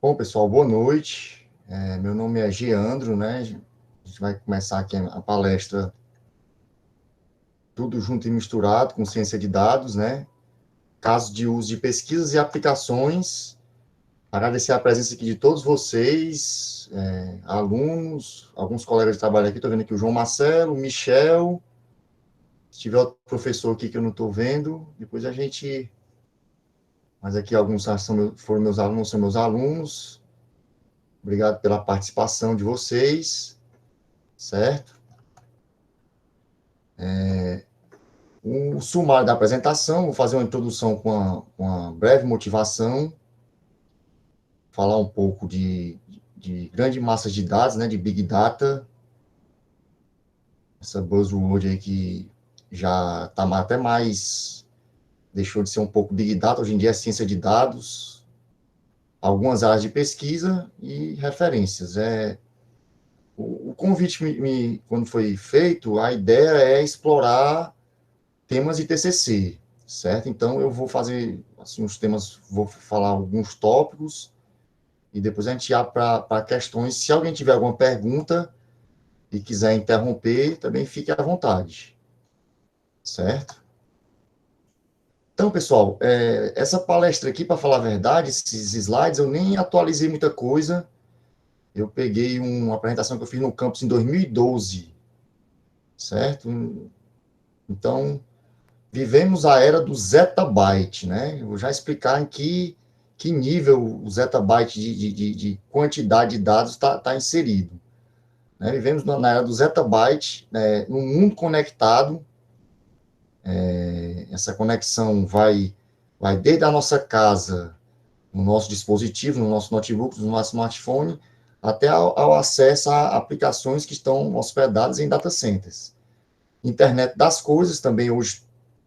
Bom, pessoal, boa noite. Meu nome é Geandro, né? A gente vai começar aqui a palestra Tudo Junto e Misturado com Ciência de Dados, né? Casos de uso de pesquisas e aplicações. Agradecer a presença aqui de todos vocês, alunos, alguns colegas de trabalho aqui. Estou vendo aqui o João Marcelo, o Michel. Se tiver outro professor aqui que eu não estou vendo, depois a gente... Mas aqui alguns foram meus alunos, são meus alunos. Obrigado pela participação de vocês, certo? O sumário da apresentação, vou fazer uma introdução com uma breve motivação, falar um pouco de grande massa de dados, né, de Big Data, essa buzzword aí que já está até mais, deixou de ser um pouco Big Data, hoje em dia é ciência de dados, algumas áreas de pesquisa e referências. O convite, quando foi feito, a ideia é explorar temas de TCC, certo? Então, eu vou fazer assim, os temas, vou falar alguns tópicos e depois a gente abre para questões. Se alguém tiver alguma pergunta e quiser interromper, também fique à vontade, certo? Então, pessoal, essa palestra aqui, para falar a verdade, esses slides, eu nem atualizei muita coisa. Eu peguei uma apresentação que eu fiz no campus em 2012, certo? Então, vivemos a era do zettabyte, né? Eu vou já explicar em que nível o zettabyte de quantidade de dados está inserido. Né? Vivemos na era do zettabyte, né? Num mundo conectado. Essa conexão vai desde a nossa casa, no nosso dispositivo, no nosso notebook, no nosso smartphone, até ao acesso a aplicações que estão hospedadas em data centers. Internet das coisas também hoje,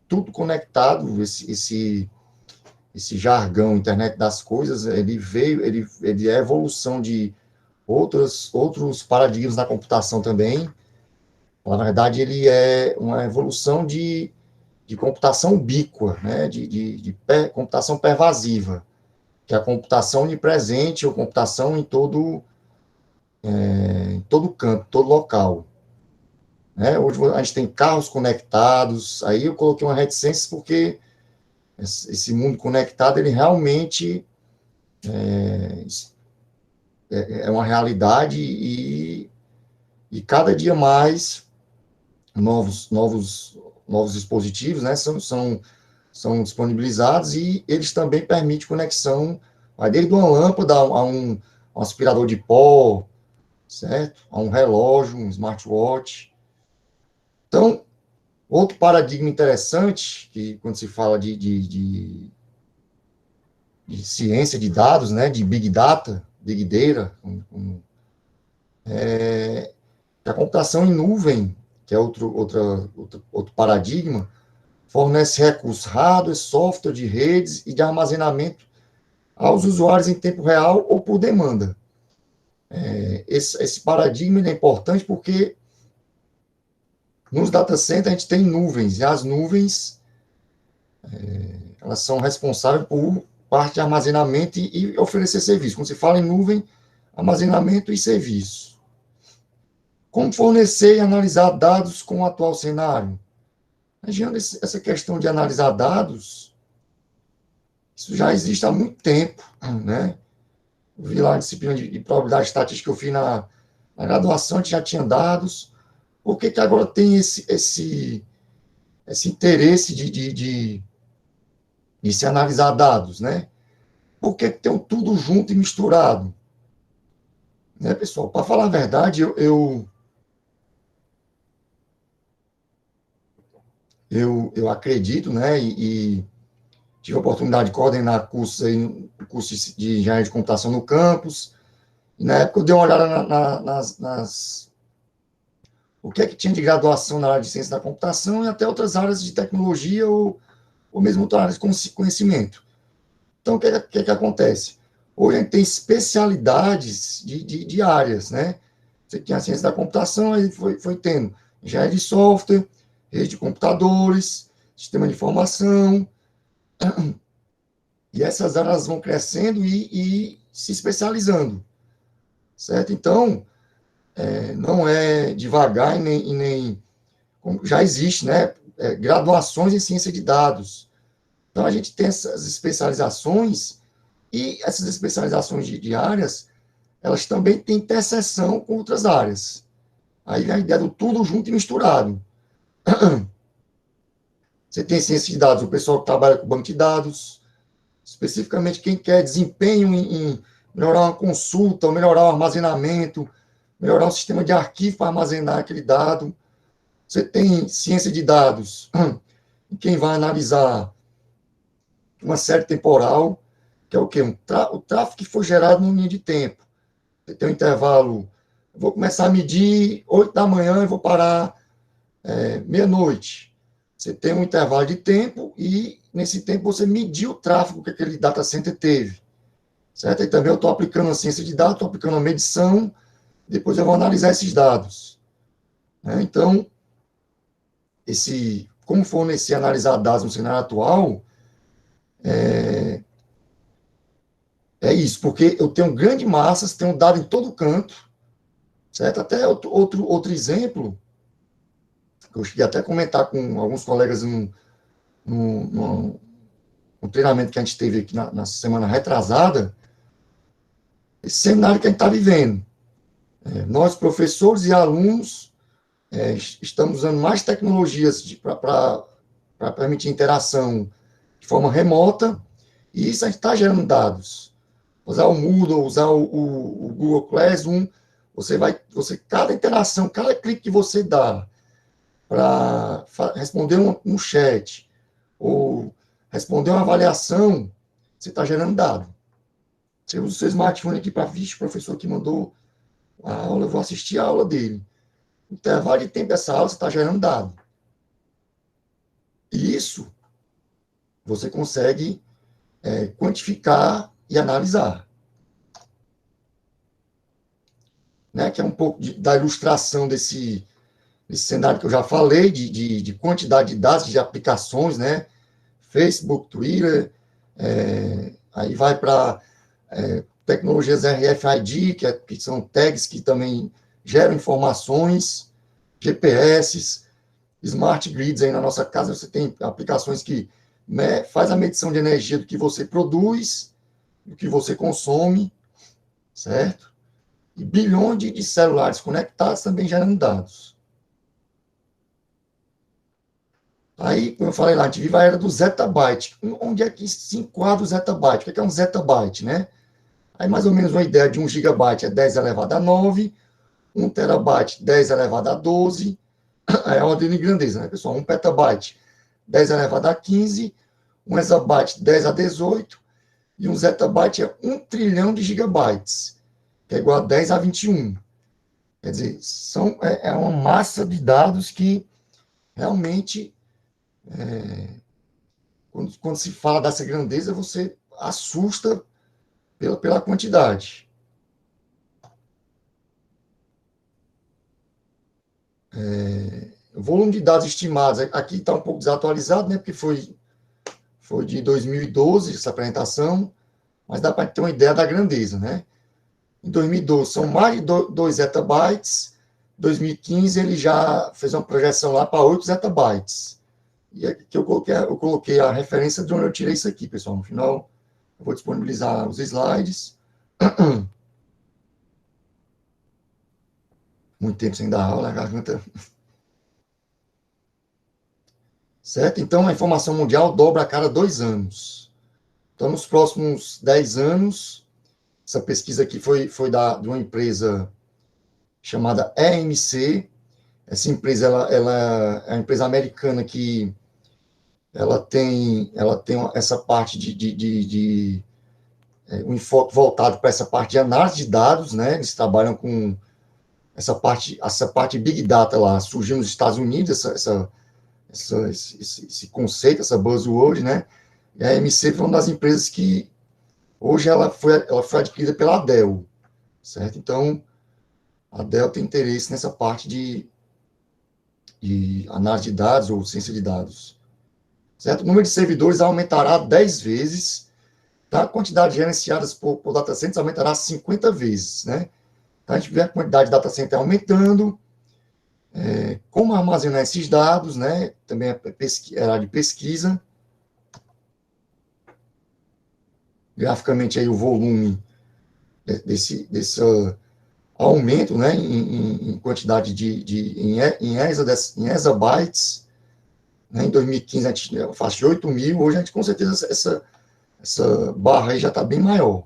tudo conectado, esse jargão, internet das coisas, ele é evolução de outros paradigmas da computação também. Na verdade, ele é uma evolução de computação ubíqua, né? de computação pervasiva, que é a computação onipresente ou computação em todo campo, todo local. Né? Hoje a gente tem carros conectados, aí eu coloquei uma reticência porque esse mundo conectado, ele realmente é uma realidade e cada dia mais novos dispositivos, né, são disponibilizados e eles também permitem conexão, vai desde uma lâmpada um aspirador de pó, certo? A um relógio, um smartwatch. Então, outro paradigma interessante, que quando se fala de ciência de dados, né, de Big Data, Big Data, a computação em nuvem, que é outro paradigma, fornece recursos hardware, software de redes e de armazenamento aos usuários em tempo real ou por demanda. Esse paradigma é importante porque nos data centers a gente tem nuvens, e as nuvens elas são responsáveis por parte de armazenamento e oferecer serviço. Quando se fala em nuvem, armazenamento e serviço. Como fornecer e analisar dados com o atual cenário? Imaginando essa questão de analisar dados, isso já existe há muito tempo, né? Eu vi lá a disciplina de probabilidade estatística que eu fiz na graduação, a gente já tinha dados. Por que agora tem esse interesse de se analisar dados, né? Por que tem tudo junto e misturado? Né, pessoal? Para falar a verdade, eu acredito, né? E tive a oportunidade de coordenar cursos de engenharia de computação no campus. E na época eu dei uma olhada o que é que tinha de graduação na área de ciência da computação e até outras áreas de tecnologia ou mesmo outras áreas de conhecimento. Então, o que acontece? Hoje a gente tem especialidades de áreas, né? Você tinha a ciência da computação, aí foi tendo engenharia de software, rede de computadores, sistema de informação, E essas áreas vão crescendo e se especializando, certo? Então, não é devagar e nem já existe, né? Graduações em ciência de dados. Então, a gente tem essas especializações e essas especializações de áreas, elas também têm interseção com outras áreas. Aí a ideia do tudo junto e misturado. Você tem ciência de dados, o pessoal que trabalha com banco de dados, especificamente quem quer desempenho em melhorar uma consulta, ou melhorar o armazenamento, melhorar um sistema de arquivo para armazenar aquele dado. Você tem ciência de dados, quem vai analisar uma série temporal, que é o quê? O tráfego que foi gerado num linha de tempo. Você tem um intervalo, eu vou começar a medir 8 da manhã e vou parar meia-noite. Você tem um intervalo de tempo e, nesse tempo, você mediu o tráfego que aquele data center teve. Certo? E também eu estou aplicando a ciência de dados, estou aplicando a medição, depois eu vou analisar esses dados. Né? Então, como fornecer e analisar dados no cenário atual, é isso, porque eu tenho grande massas, tenho dado em todo canto, certo? Até outro exemplo, que eu cheguei até a comentar com alguns colegas num treinamento que a gente teve aqui na semana retrasada, esse cenário que a gente está vivendo. Nós, professores e alunos, estamos usando mais tecnologias para permitir interação de forma remota, e isso a gente está gerando dados. Usar o Moodle, usar o Google Classroom, cada interação, cada clique que você dá para responder um chat, ou responder uma avaliação, você está gerando dado. Você usa o seu smartphone aqui para, vixe, o professor que mandou a aula, eu vou assistir a aula dele. No intervalo de tempo dessa aula, você está gerando dado. E isso você consegue quantificar e analisar. Né? Que é um pouco da ilustração desse cenário que eu já falei, de quantidade de dados, de aplicações, né? Facebook, Twitter, aí vai para tecnologias RFID, que são tags que também geram informações, GPS, smart grids aí na nossa casa, você tem aplicações que faz a medição de energia do que você produz, do que você consome, certo? E bilhões de celulares conectados também gerando dados. Aí, como eu falei lá, a gente vive a era do zettabyte. Onde é que se enquadra o zettabyte? O que é um zettabyte, né? Aí, mais ou menos, uma ideia de 1 gigabyte é 10 elevado a 9, 1 terabyte, 10 elevado a 12, é a ordem de grandeza, né, pessoal? 1 petabyte, 10 elevado a 15, 1 exabyte, 10 a 18, e um zettabyte é 1 trilhão de gigabytes, que é igual a 10 a 21. Quer dizer, é uma massa de dados que realmente, quando se fala dessa grandeza, você assusta pela quantidade. O volume de dados estimados, aqui está um pouco desatualizado, né, porque foi de 2012 essa apresentação, mas dá para ter uma ideia da grandeza, né? Em 2012 são mais de 2 zettabytes, em 2015 ele já fez uma projeção lá para 8 zettabytes. E aqui que eu coloquei a referência de onde eu tirei isso aqui, pessoal. No final, eu vou disponibilizar os slides. Muito tempo sem dar aula, a garganta. Certo? Então, a informação mundial dobra a cada 2 anos. Então, nos próximos 10 anos, essa pesquisa aqui foi de uma empresa chamada EMC. Essa empresa ela é uma empresa americana que ela tem essa parte um enfoque voltado para essa parte de análise de dados, né? Eles trabalham com essa parte Big Data lá, surgiu nos Estados Unidos esse conceito, essa buzzword, né? E a AMC foi uma das empresas que hoje ela foi adquirida pela Dell, certo? Então, a Dell tem interesse nessa parte de análise de dados ou ciência de dados. certo? O número de servidores aumentará 10 vezes, tá? A quantidade gerenciada por data centers aumentará 50 vezes, né? Então, a gente vê a quantidade de data center aumentando, como armazenar esses dados, né? Também é área de pesquisa. Graficamente, aí o volume desse aumento, né? Em quantidade em exabytes, né? Em 2015, a gente faz de 8 mil, hoje a gente, com certeza, essa barra aí já está bem maior.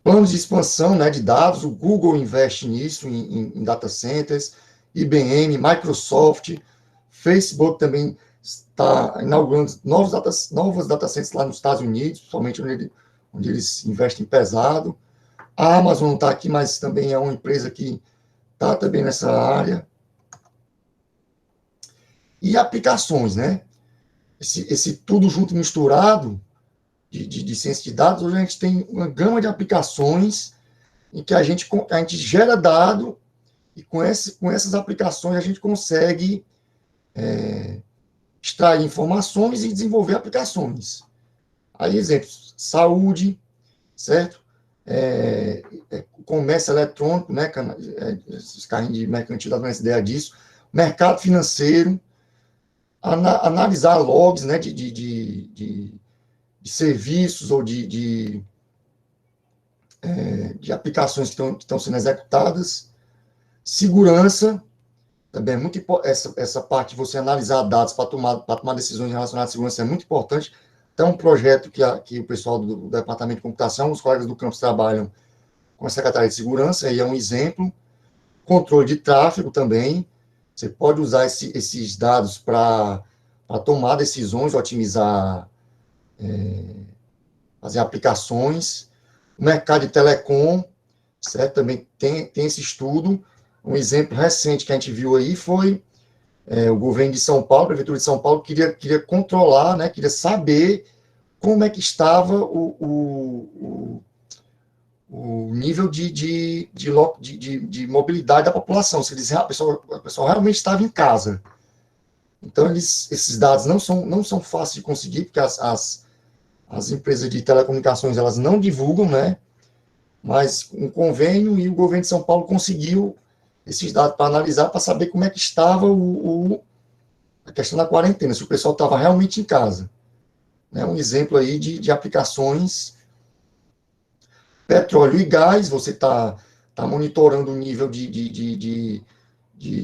Planos de expansão, né, de dados, o Google investe nisso, em data centers, IBM, Microsoft, Facebook também está inaugurando novos data centers lá nos Estados Unidos, principalmente onde eles investem pesado. A Amazon não está aqui, mas também é uma empresa que está também nessa área. E aplicações, né? Esse tudo junto misturado de ciência de dados, hoje a gente tem uma gama de aplicações em que a gente gera dado e com essas aplicações a gente consegue extrair informações e desenvolver aplicações. Aí, exemplos, saúde, certo? Comércio eletrônico, né? Esses carrinhos de mercantil dão essa ideia disso. Mercado financeiro, analisar logs, né? De serviços ou de aplicações que estão sendo executadas. Segurança, também é muito importante, essa parte de você analisar dados para tomar decisões relacionadas à segurança é muito importante. Então, um projeto que o pessoal do Departamento de Computação, os colegas do campus trabalham com a Secretaria de Segurança, aí é um exemplo. Controle de tráfego também, você pode usar esses dados para tomar decisões, otimizar, fazer aplicações. O mercado de telecom, certo? Também tem esse estudo. Um exemplo recente que a gente viu aí foi o governo de São Paulo, a prefeitura de São Paulo, queria controlar, né, queria saber como é que estava o nível de mobilidade da população, se a pessoa realmente estava em casa. Então, esses dados não são fáceis de conseguir, porque as empresas de telecomunicações elas não divulgam, né? Mas um convênio e o governo de São Paulo conseguiu esses dados para analisar, para saber como é que estava a questão da quarentena, se o pessoal estava realmente em casa. Né? Um exemplo aí de aplicações. Petróleo e gás, você está monitorando o nível de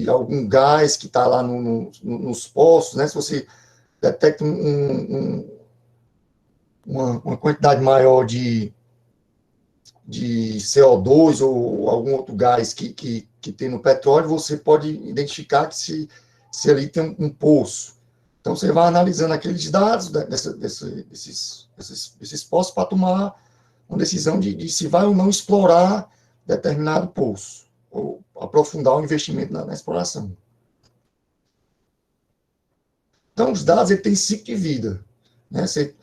algum gás que está lá nos poços, né? Se você detecta uma quantidade maior de CO2 ou algum outro gás que tem no petróleo, você pode identificar que se ali tem um poço. Então, você vai analisando aqueles dados desses poços para tomar uma decisão de se vai ou não explorar determinado poço, ou aprofundar o investimento na exploração. Então, os dados ele têm ciclo de vida. Né? Você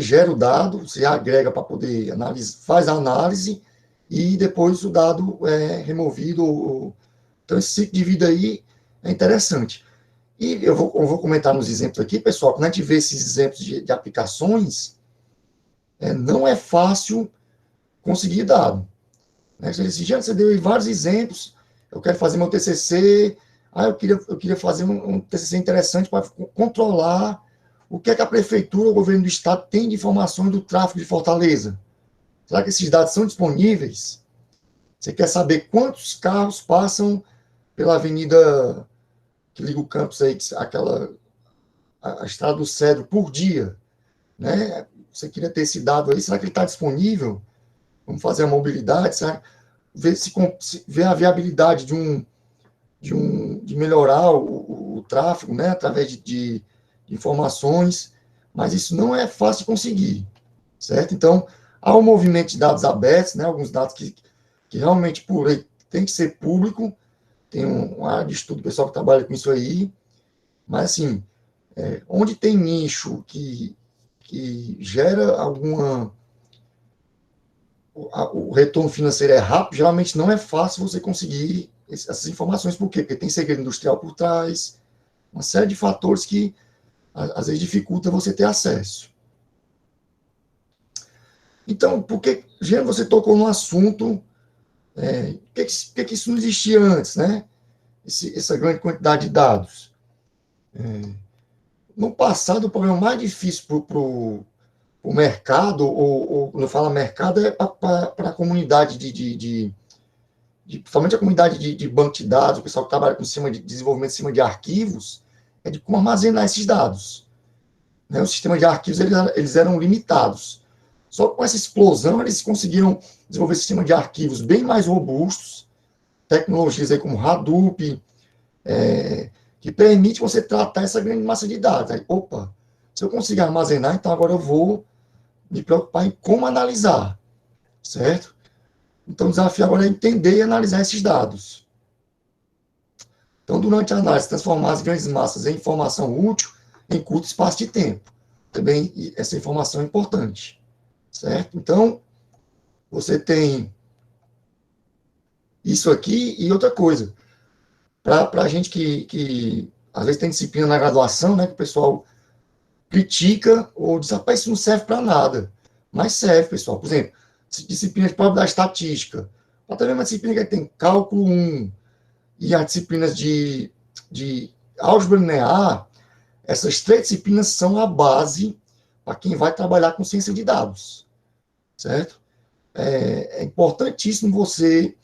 gera o dado, você agrega para poder analisar, faz a análise, e depois o dado é removido. Então, esse ciclo de vida aí é interessante. E eu vou comentar nos exemplos aqui, pessoal, quando a gente vê esses exemplos de aplicações, não é fácil conseguir dado. Né? Você deu aí vários exemplos, eu quero fazer meu TCC, eu queria fazer um TCC interessante para controlar o que é que a prefeitura, o governo do estado tem de informações do tráfego de Fortaleza. Será que esses dados são disponíveis? Você quer saber quantos carros passam pela avenida que liga o campus aí, a Estrada do Cedro, por dia? Né? Você queria ter esse dado aí, será que ele está disponível? Vamos fazer a mobilidade, será? Ver a viabilidade de melhorar o tráfego, né, através de informações, mas isso não é fácil de conseguir, certo? Então, há um movimento de dados abertos, né, alguns dados que realmente, por lei, tem que ser público, tem uma área de estudo, pessoal que trabalha com isso aí, mas, assim, onde tem nicho que gera o retorno financeiro é rápido, geralmente não é fácil você conseguir essas informações. Por quê? Porque tem segredo industrial por trás, Uma série de fatores que, às vezes, dificulta você ter acesso. Então, por que, Jean, você tocou no assunto, por que isso não existia antes, né? Essa grande quantidade de dados. No passado, o problema mais difícil para o mercado, ou quando eu falo mercado, é para a comunidade principalmente a comunidade de banco de dados, o pessoal que trabalha com cima de desenvolvimento em cima de arquivos, é de como armazenar esses dados. Né? Os sistemas de arquivos eles eram limitados. Só que com essa explosão, eles conseguiram desenvolver sistemas de arquivos bem mais robustos, tecnologias aí como Hadoop, que permite você tratar essa grande massa de dados. Aí, opa, se eu conseguir armazenar, então agora eu vou me preocupar em como analisar, certo? Então, o desafio agora é entender e analisar esses dados. Então, durante a análise, transformar as grandes massas em informação útil em curto espaço de tempo. Também essa informação é importante, certo? Então, você tem isso aqui e outra coisa. Para a gente que às vezes tem disciplina na graduação, né, que o pessoal critica ou diz, rapaz, isso não serve para nada. Mas serve, pessoal. Por exemplo, disciplina de probabilidade estatística. Até mesmo a disciplina que tem cálculo 1 e as disciplinas de álgebra linear, essas três disciplinas são a base para quem vai trabalhar com ciência de dados, certo? É importantíssimo você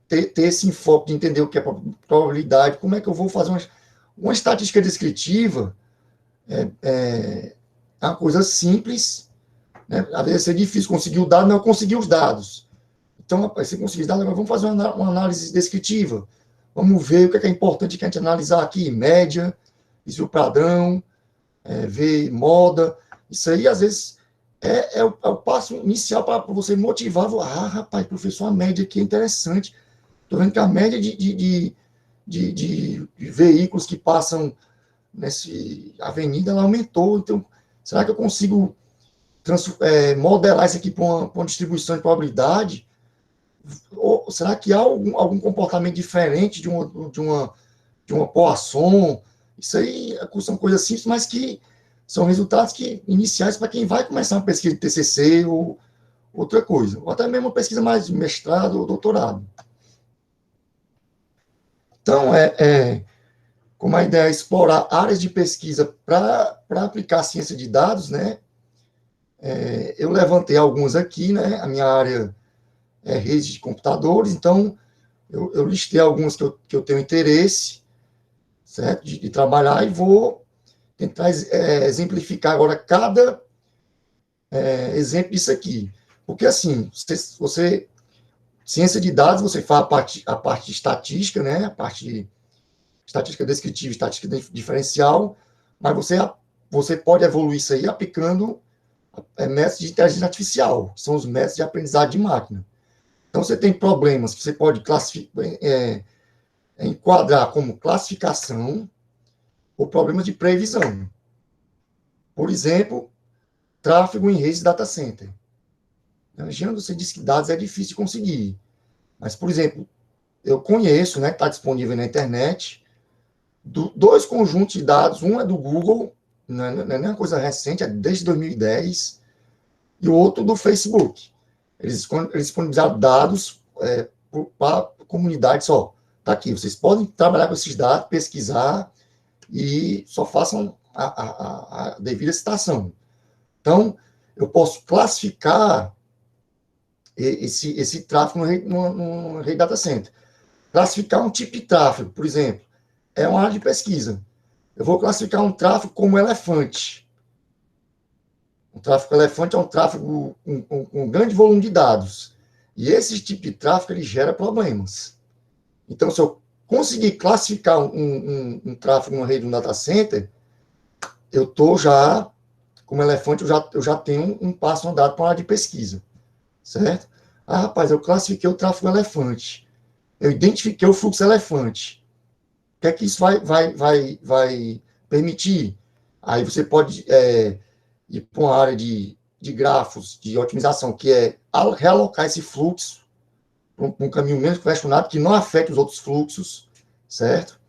ter esse enfoque de entender o que é probabilidade, como é que eu vou fazer uma estatística descritiva, é uma coisa simples, né? Às vezes é difícil conseguir o dado, mas eu consegui os dados. Então, rapaz, você conseguir os dados, agora vamos fazer uma análise descritiva. Vamos ver o que é importante que a gente analisar aqui, média, isso padrão, ver moda. Isso aí, às vezes, é o passo inicial para você motivar. Rapaz, professor, a média aqui é interessante. Estou vendo que a média de veículos que passam nessa avenida ela aumentou. Então, será que eu consigo modelar isso aqui para uma distribuição de probabilidade? Ou será que há algum comportamento diferente de uma Poisson? Isso aí são coisas simples, mas que são resultados iniciais para quem vai começar uma pesquisa de TCC ou outra coisa, ou até mesmo uma pesquisa mais de mestrado ou doutorado. Então, como a ideia é explorar áreas de pesquisa para aplicar a ciência de dados, né? Eu levantei algumas aqui, né? A minha área é rede de computadores, então eu listei algumas que eu tenho interesse, certo? De trabalhar, e vou tentar exemplificar agora cada exemplo disso aqui. Porque, assim, ciência de dados, você faz a parte de estatística, né? A parte de estatística descritiva, estatística diferencial, mas você pode evoluir isso aí aplicando métodos de inteligência artificial, que são os métodos de aprendizagem de máquina. Então, você tem problemas que você pode enquadrar como classificação ou problemas de previsão. Por exemplo, tráfego em redes de data center. Imagina, você diz que dados é difícil de conseguir. Mas, por exemplo, eu conheço, né, que está disponível na internet, dois conjuntos de dados. Um é do Google, não é nem uma coisa recente, é desde 2010, e o outro do Facebook. Eles disponibilizaram dados para a comunidade só. Está aqui, vocês podem trabalhar com esses dados, pesquisar, e só façam a devida citação. Então, eu posso classificar esse tráfego no rede data center. Classificar um tipo de tráfego, por exemplo, é uma área de pesquisa. Eu vou classificar um tráfego como elefante. O tráfego elefante é um tráfego com um grande volume de dados. E esse tipo de tráfego ele gera problemas. Então, se eu conseguir classificar um tráfego numa rede de um data center, eu estou já, como elefante, eu já tenho um passo andado para uma área de pesquisa. Certo? Rapaz, eu classifiquei o tráfego elefante. Eu identifiquei o fluxo elefante. O que é que isso vai permitir? Aí você pode ir para uma área de grafos, de otimização, que é realocar esse fluxo para um caminho menos congestionado, que não afete os outros fluxos, certo?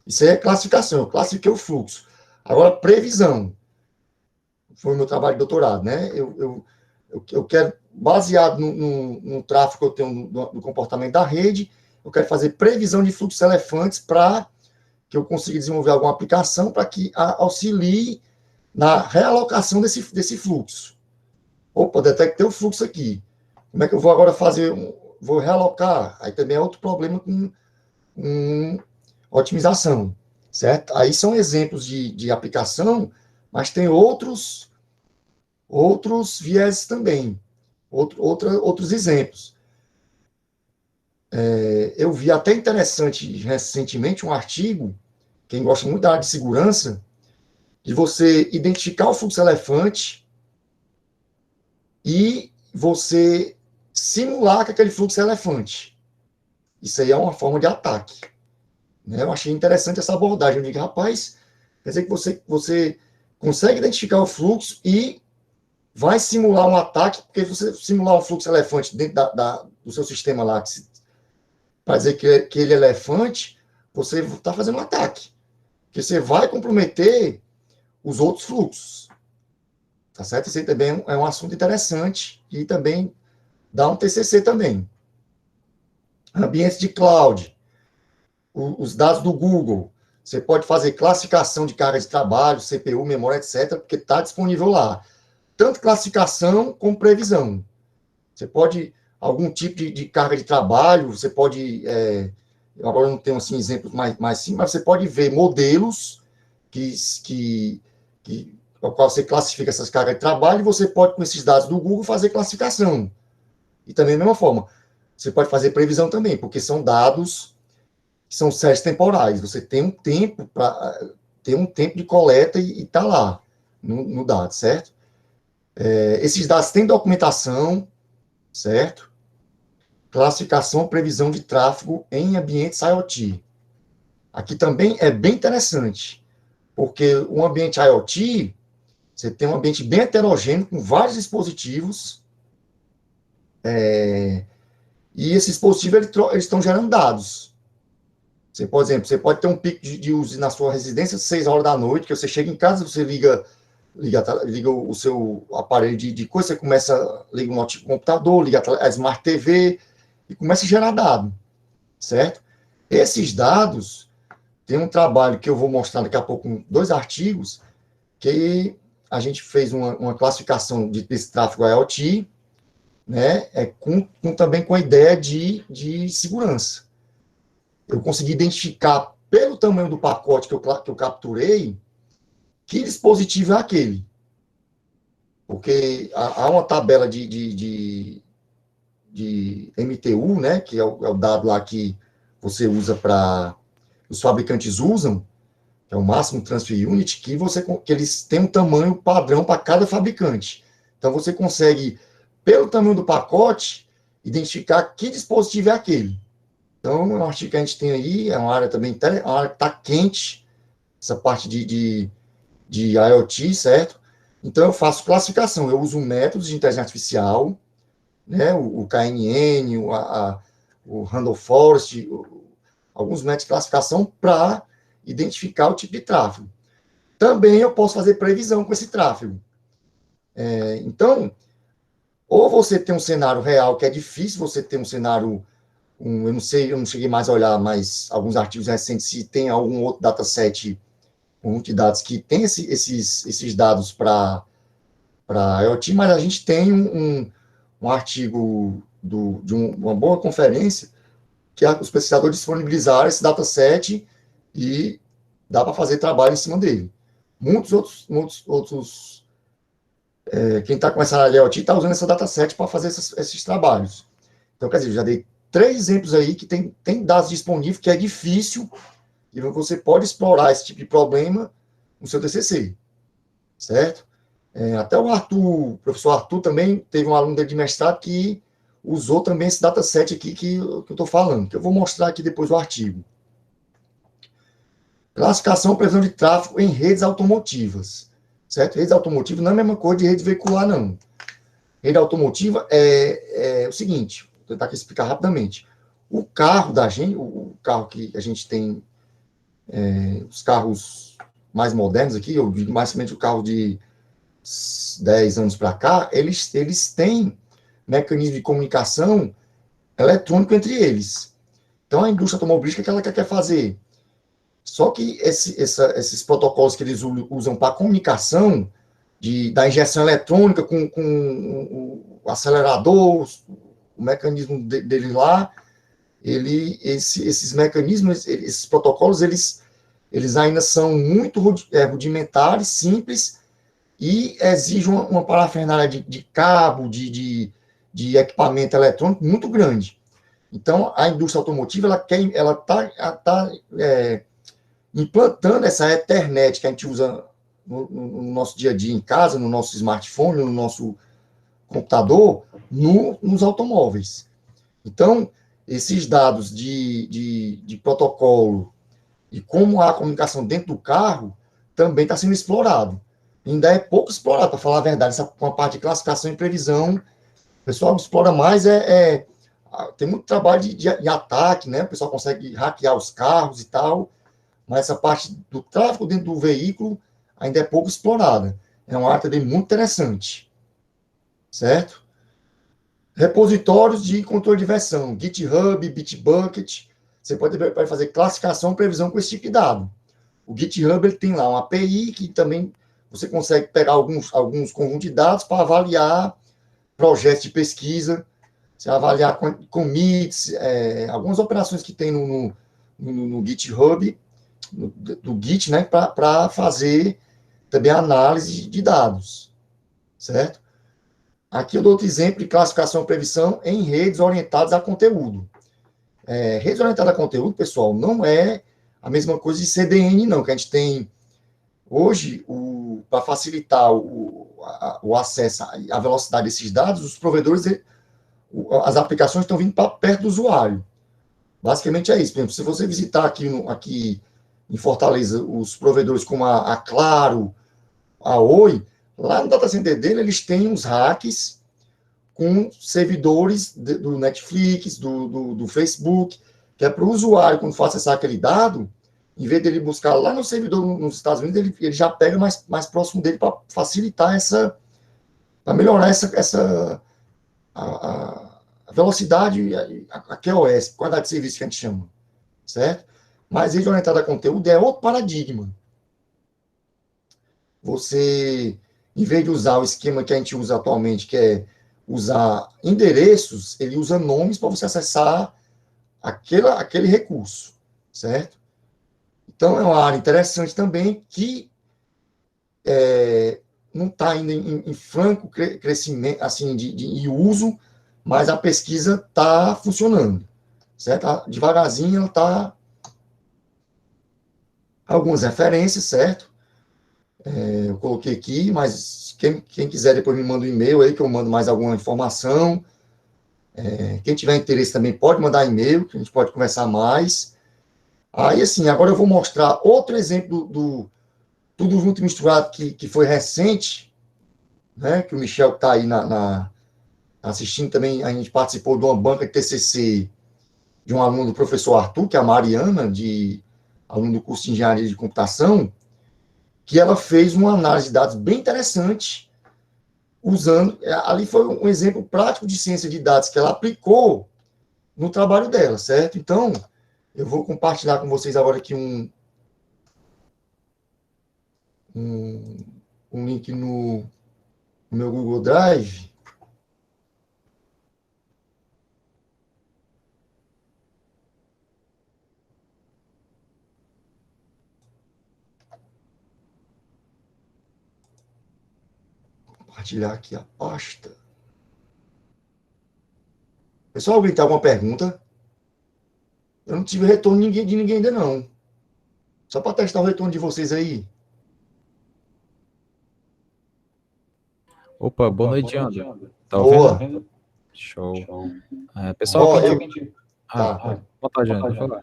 Isso aí é classificação, eu classifiquei o fluxo. Agora, previsão. Foi o meu trabalho de doutorado, né? Eu quero, baseado no tráfego que eu tenho no comportamento da rede, eu quero fazer previsão de fluxos elefantes para que eu consiga desenvolver alguma aplicação para que auxilie na realocação desse fluxo. Opa, detectei o fluxo aqui. Como é que eu vou agora fazer? Vou realocar. Aí também é outro problema com otimização, certo? Aí são exemplos de aplicação, mas tem outros viés também, outros exemplos. Eu vi até interessante recentemente um artigo, quem gosta muito da área de segurança, de você identificar o fluxo elefante e você simular que aquele fluxo é elefante. Isso aí é uma forma de ataque. Né? Eu achei interessante essa abordagem. Eu digo, rapaz, quer dizer que você consegue identificar o fluxo e vai simular um ataque, porque você simular um fluxo elefante dentro do seu sistema lá, para dizer que ele é elefante, você está fazendo um ataque. Porque você vai comprometer os outros fluxos. Tá certo? Isso aí também é um assunto interessante e também dá um TCC também. Ambiente de cloud, os dados do Google. Você pode fazer classificação de carga de trabalho, CPU, memória, etc., porque está disponível lá. Tanto classificação como previsão. Você pode, algum tipo de carga de trabalho, você pode, agora eu não tenho assim, exemplos mais simples, mas você pode ver modelos ao qual você classifica essas cargas de trabalho e você pode, com esses dados do Google, fazer classificação. E também, da mesma forma, você pode fazer previsão também, porque são dados que são séries temporais. Você tem um tempo de coleta e está lá no dado, certo? Esses dados têm documentação, certo? Classificação, previsão de tráfego em ambientes IoT. Aqui também é bem interessante, porque o ambiente IoT, você tem um ambiente bem heterogêneo, com vários dispositivos, e esses dispositivos eles estão gerando dados. Você, por exemplo, você pode ter um pico de uso na sua residência às 6 horas da noite, que você chega em casa, você liga o seu aparelho de coisa, você liga o computador, liga a Smart TV e começa a gerar dado, certo? Esses dados, tem um trabalho que eu vou mostrar daqui a pouco, com 2 artigos, que a gente fez uma classificação desse tráfego IoT, né, também com a ideia de segurança. Eu consegui identificar, pelo tamanho do pacote que eu capturei, que dispositivo é aquele. Porque há uma tabela de MTU, né, que é o dado lá que você usa os fabricantes usam, que é o máximo transfer unit, que eles têm um tamanho padrão para cada fabricante. Então, você consegue, pelo tamanho do pacote, identificar que dispositivo é aquele. Então, é um artigo que a gente tem aí, é uma área também, uma área que está quente, essa parte de IoT, certo? Então, eu faço classificação, eu uso métodos de inteligência artificial, né, o KNN, o Randall Forest, alguns métodos de classificação para identificar o tipo de tráfego. Também eu posso fazer previsão com esse tráfego. Então, ou você tem um cenário real, que é difícil você ter um cenário, eu não sei, eu não cheguei mais a olhar, mas alguns artigos recentes, se tem algum outro dataset, de dados que tem esses dados para IoT, mas a gente tem um artigo de uma boa conferência que os pesquisadores disponibilizaram esse dataset e dá para fazer trabalho em cima dele. Muitos outros quem está com essa área de IoT está usando essa dataset para fazer esses trabalhos. Então, quer dizer, eu já dei 3 exemplos aí que tem dados disponíveis, que é difícil, e você pode explorar esse tipo de problema no seu TCC, certo? Até o professor Arthur também teve um aluno dele de mestrado que usou também esse dataset aqui que eu estou falando, que eu vou mostrar aqui depois o artigo. Classificação e previsão de tráfego em redes automotivas, certo? Redes automotivas não é a mesma coisa de rede veicular, não. Rede automotiva é o seguinte, vou tentar aqui explicar rapidamente. O carro da gente, o carro que a gente tem os carros mais modernos aqui, eu digo mais somente o carro de 10 anos para cá, eles têm mecanismo de comunicação eletrônico entre eles. Então, a indústria automobilística, que ela quer fazer? Só que esses protocolos que eles usam para comunicação, da injeção eletrônica com o acelerador, o mecanismo dele lá, esses mecanismos, esses protocolos, eles ainda são muito rudimentares, simples, e exigem uma parafernália de cabo, de equipamento eletrônico muito grande. Então, a indústria automotiva, ela tá implantando essa Ethernet que a gente usa no nosso dia a dia em casa, no nosso smartphone, no nosso computador, nos automóveis. Então, esses dados de protocolo e como há a comunicação dentro do carro também está sendo explorado. Ainda é pouco explorado, para falar a verdade, essa uma parte de classificação e previsão. O pessoal explora mais, tem muito trabalho de ataque, né? O pessoal consegue hackear os carros e tal, mas essa parte do tráfego dentro do veículo ainda é pouco explorada. É uma área também muito interessante, certo? Repositórios de controle de versão, GitHub, Bitbucket, você pode fazer classificação e previsão com esse tipo de dado. O GitHub ele tem lá uma API que também você consegue pegar alguns conjuntos de dados para avaliar projetos de pesquisa, você avaliar commits, algumas operações que tem no GitHub, do Git, né, para fazer também análise de dados, certo? Aqui eu dou outro exemplo de classificação e previsão em redes orientadas a conteúdo. Redes orientadas a conteúdo, pessoal, não é a mesma coisa de CDN, não, que a gente tem hoje, para facilitar o acesso à velocidade desses dados, os provedores, as aplicações estão vindo para perto do usuário. Basicamente é isso. Por exemplo, se você visitar aqui em Fortaleza os provedores como a Claro, a Oi, lá no data center dele, eles têm uns racks com servidores do Netflix, do Facebook, que é para o usuário, quando for acessar aquele dado, em vez dele buscar lá no servidor nos Estados Unidos, ele já pega mais próximo dele para facilitar para melhorar a velocidade, a QoS, qualidade de serviço que a gente chama, certo? Mas rede orientada a conteúdo é outro paradigma. Você, em vez de usar o esquema que a gente usa atualmente, que é usar endereços, ele usa nomes para você acessar aquele recurso, certo? Então, é uma área interessante também que não está ainda em franco crescimento, assim, de uso, mas a pesquisa está funcionando, certo? Devagarzinho ela está... Algumas referências, certo? Eu coloquei aqui, mas quem quiser depois me manda um e-mail aí, que eu mando mais alguma informação. Quem tiver interesse também pode mandar e-mail, que a gente pode conversar mais. Aí, assim, agora eu vou mostrar outro exemplo do Tudo Junto e Misturado, que foi recente, né, que o Michel está aí assistindo também. A gente participou de uma banca de TCC de um aluno do professor Arthur, que é a Mariana, aluno do curso de Engenharia de Computação, que ela fez uma análise de dados bem interessante, ali foi um exemplo prático de ciência de dados que ela aplicou no trabalho dela, certo? Então, eu vou compartilhar com vocês agora aqui um link no meu Google Drive. Compartilhar aqui a pasta. Pessoal, alguém tem alguma pergunta? Eu não tive retorno de ninguém ainda, não. Só para testar o retorno de vocês aí. Opa, boa noite, André. Tá Boa. ouvindo? Show. Pessoal, Tá. boa tarde, André. Vou falar.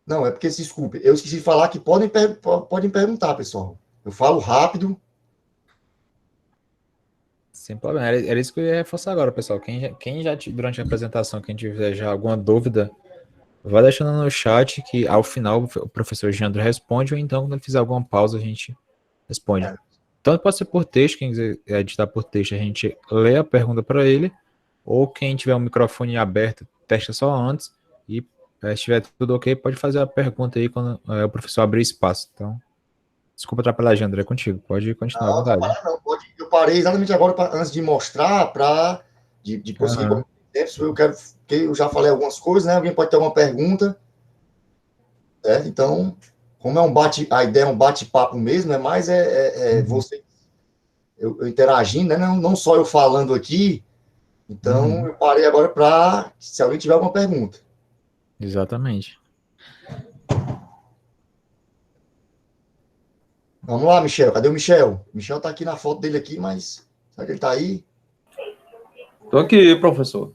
Não, é porque, desculpe, eu esqueci de falar que podem perguntar, pessoal. Eu falo rápido. Sem problema. Era isso que eu ia reforçar agora, pessoal. Quem já durante a apresentação, quem tiver já alguma dúvida Vai deixando no chat que ao final o professor Jandro responde, ou então quando ele fizer alguma pausa a gente responde. É. Tanto pode ser por texto, quem quiser editar por texto, a gente lê a pergunta para ele, ou quem tiver o microfone aberto, testa só antes, e se estiver tudo ok, pode fazer a pergunta aí quando o professor abrir espaço. Então, desculpa atrapalhar, Jandro, é contigo, pode continuar à Não, vontade. não, pode. Eu parei exatamente agora, antes de mostrar, de prosseguir com Aham. o tempo. Eu quero, porque eu já falei algumas coisas, né? Alguém pode ter alguma pergunta, certo? Então, como é a ideia é um bate-papo mesmo, é mais você, eu interagindo, né? Não só eu falando aqui. Então, Uhum. eu parei agora para, se alguém tiver alguma pergunta. Exatamente. Vamos lá, Michel. Cadê o Michel? O Michel tá aqui na foto dele aqui, mas será que ele tá aí? Tô aqui, professor.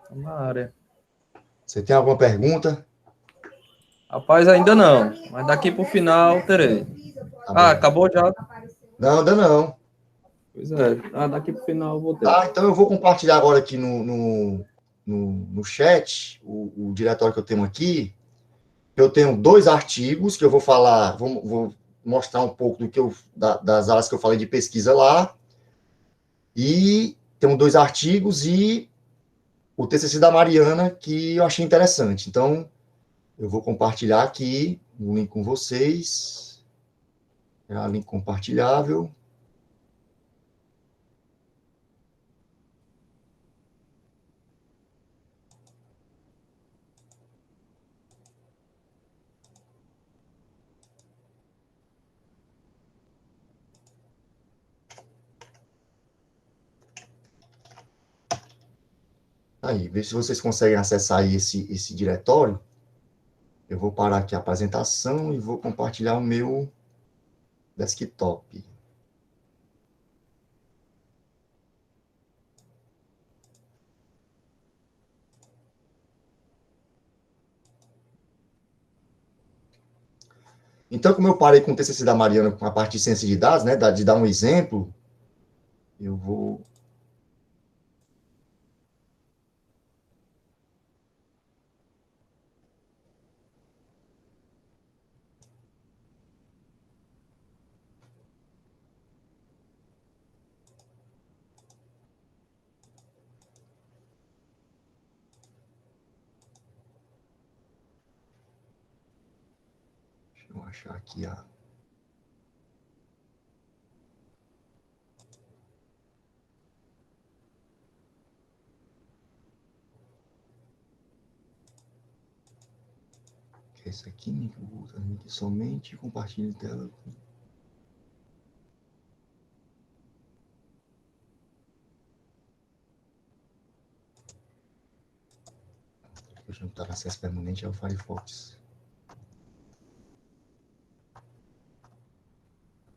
Tô na área. Você tem alguma pergunta? Rapaz, ainda não, mas daqui pro final terei. Tá Ah, bom. acabou já? Não, ainda não. Pois é. Ah, daqui pro final eu vou ter. Tá, então eu vou compartilhar agora aqui no chat o diretório que eu tenho aqui. Eu tenho 2 artigos que eu vou falar, vou mostrar um pouco das áreas que eu falei de pesquisa lá. E tenho 2 artigos e o TCC da Mariana que eu achei interessante. Então, eu vou compartilhar aqui o link com vocês. É um link compartilhável. Aí, vê se vocês conseguem acessar aí esse diretório. Eu vou parar aqui a apresentação e vou compartilhar o meu desktop. Então, como eu parei com o TCC da Mariana com a parte de ciência de dados, né, de dar um exemplo, eu vou... Deixa eu achar aqui a... Esse aqui, né, que eu vou transmitir somente, compartilhe tela. Eu já não estar acesso permanente ao Firefox.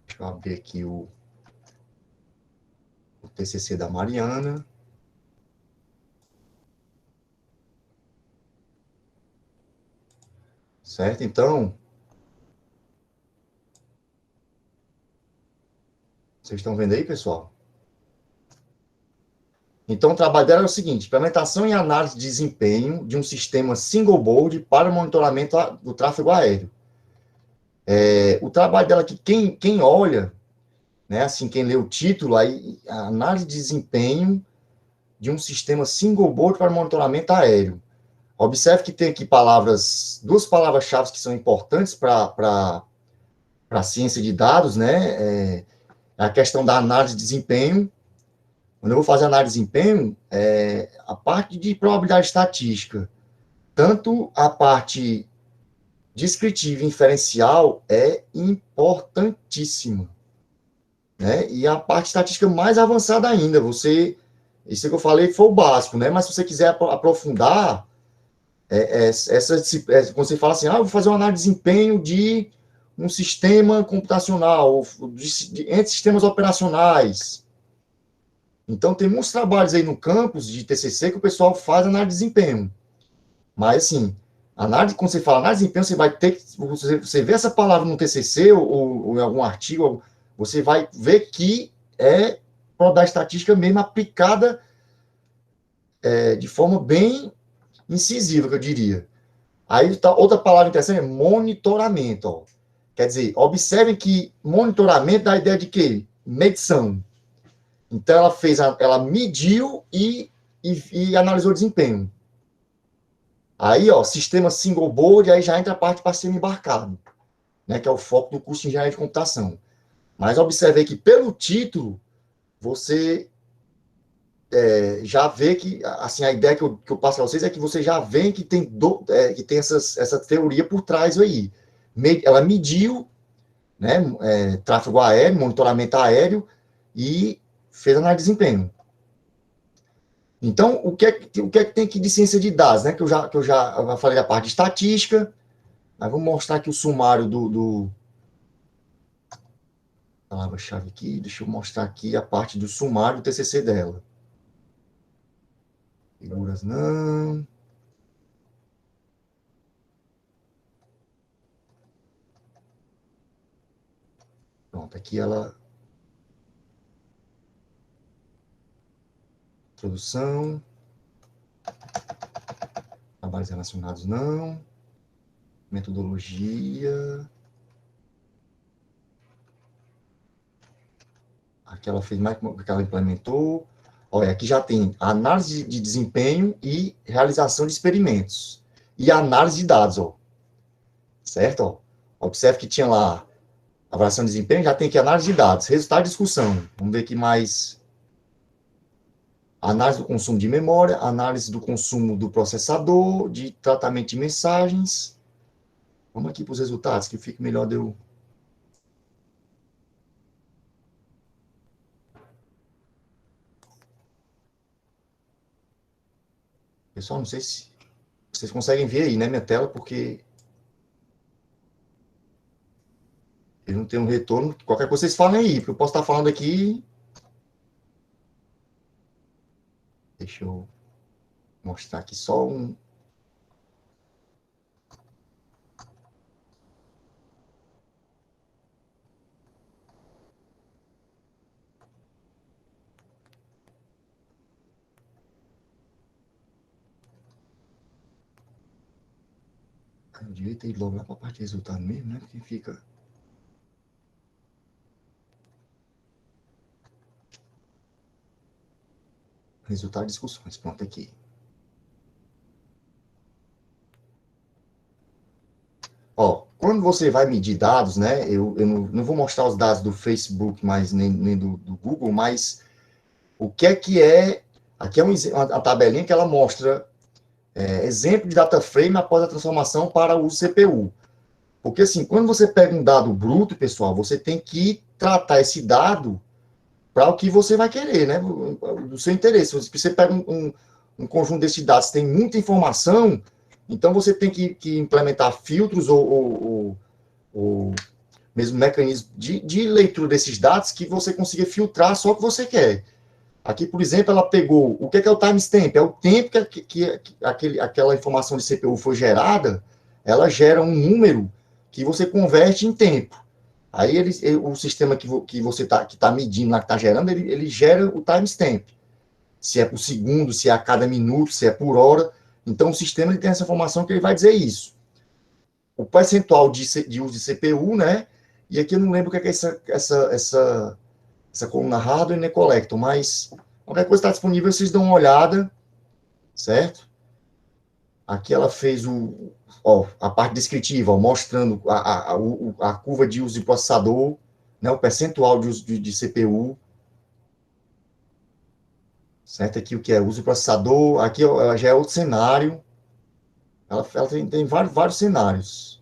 Deixa eu abrir aqui o TCC da Mariana. Certo? Então, vocês estão vendo aí, pessoal? Então, o trabalho dela é o seguinte: implementação e análise de desempenho de um sistema single board para monitoramento do tráfego aéreo. O trabalho dela aqui, quem olha, né, assim, quem lê o título, aí, a análise de desempenho de um sistema single board para monitoramento aéreo. Observe que tem aqui duas palavras-chave que são importantes para a ciência de dados, né? A questão da análise de desempenho. Quando eu vou fazer análise de desempenho, a parte de probabilidade estatística, tanto a parte descritiva e inferencial é importantíssima, né? E a parte estatística mais avançada ainda, isso que eu falei foi o básico, né? Mas se você quiser aprofundar, quando você fala assim, eu vou fazer uma análise de desempenho de um sistema computacional, entre sistemas operacionais. Então, tem muitos trabalhos aí no campus de TCC que o pessoal faz análise de desempenho. Mas, assim, quando você fala análise de desempenho, você vai ter que, você vê essa palavra no TCC ou em algum artigo, você vai ver que é da estatística mesmo aplicada de forma bem incisiva, que eu diria. Aí tá, outra palavra interessante é monitoramento. Ó. Quer dizer, observem que monitoramento dá a ideia de quê? Medição. Então, ela mediu e analisou o desempenho. Aí, ó, sistema single board, aí já entra a parte para ser embarcado, né, que é o foco do curso de engenharia de computação. Mas observei que, pelo título, você já vê que, assim, a ideia que eu passo para vocês é que você já vê que tem, essa teoria por trás aí. Ela mediu, né, tráfego aéreo, monitoramento aéreo, e fez análise de desempenho. Então, o que é que tem aqui de ciência de dados, né? Que eu já falei da parte de estatística. Mas vamos mostrar aqui o sumário palavra-chave aqui. Deixa eu mostrar aqui a parte do sumário do TCC dela. Figuras não. Pronto, aqui ela... Introdução. Trabalhos relacionados não. Metodologia. Aqui ela fez mais que ela implementou. Olha, aqui já tem análise de desempenho e realização de experimentos. E análise de dados, ó. Certo? Ó. Observe que tinha lá avaliação de desempenho, já tem aqui análise de dados, resultado de discussão. Vamos ver aqui mais. Análise do consumo de memória, análise do consumo do processador, de tratamento de mensagens. Vamos aqui para os resultados, que fica melhor de eu... Pessoal, não sei se vocês conseguem ver aí, né, minha tela, porque eu não tenho um retorno. Qualquer coisa vocês falem aí, porque eu posso estar falando aqui. Deixa eu mostrar aqui só um... Eu devia ter ido logo lá para a parte de resultado mesmo, né? Porque fica... Resultado de discussões. Pronto, aqui. Ó, quando você vai medir dados, né? Eu não vou mostrar os dados do Facebook, mas nem do Google, mas o que é... Aqui é uma tabelinha que ela mostra exemplo de data frame após a transformação para o CPU. Porque, assim, quando você pega um dado bruto, pessoal, você tem que tratar esse dado para o que você vai querer, né? Do seu interesse. Se você pega um conjunto desses dados, tem muita informação, então você tem que implementar filtros ou mesmo mecanismos de leitura desses dados que você consiga filtrar só o que você quer. Aqui, por exemplo, ela pegou... O que é o timestamp? É o tempo que aquela informação de CPU foi gerada, ela gera um número que você converte em tempo. Aí o sistema que você está medindo, lá que está gerando, ele gera o timestamp. Se é por segundo, se é a cada minuto, se é por hora. Então, o sistema ele tem essa informação que ele vai dizer isso. O percentual de uso de CPU, né? E aqui eu não lembro o que é essa coluna hardware e collector, mas qualquer coisa está disponível, vocês dão uma olhada, certo? Aqui ela fez a parte descritiva, mostrando a curva de uso de processador, né, o percentual de uso de CPU, certo? Aqui o que é uso de processador, aqui ela já é outro cenário, ela tem vários cenários.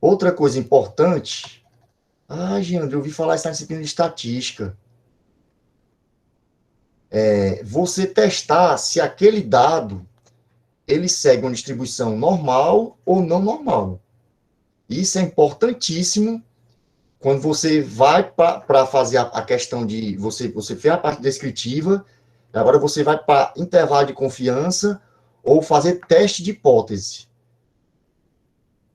Outra coisa importante... Jean, eu ouvi falar isso na disciplina de estatística. Você testar se aquele dado ele segue uma distribuição normal ou não normal. Isso é importantíssimo quando você vai para fazer a questão de... Você fez a parte descritiva, agora você vai para intervalo de confiança ou fazer teste de hipótese.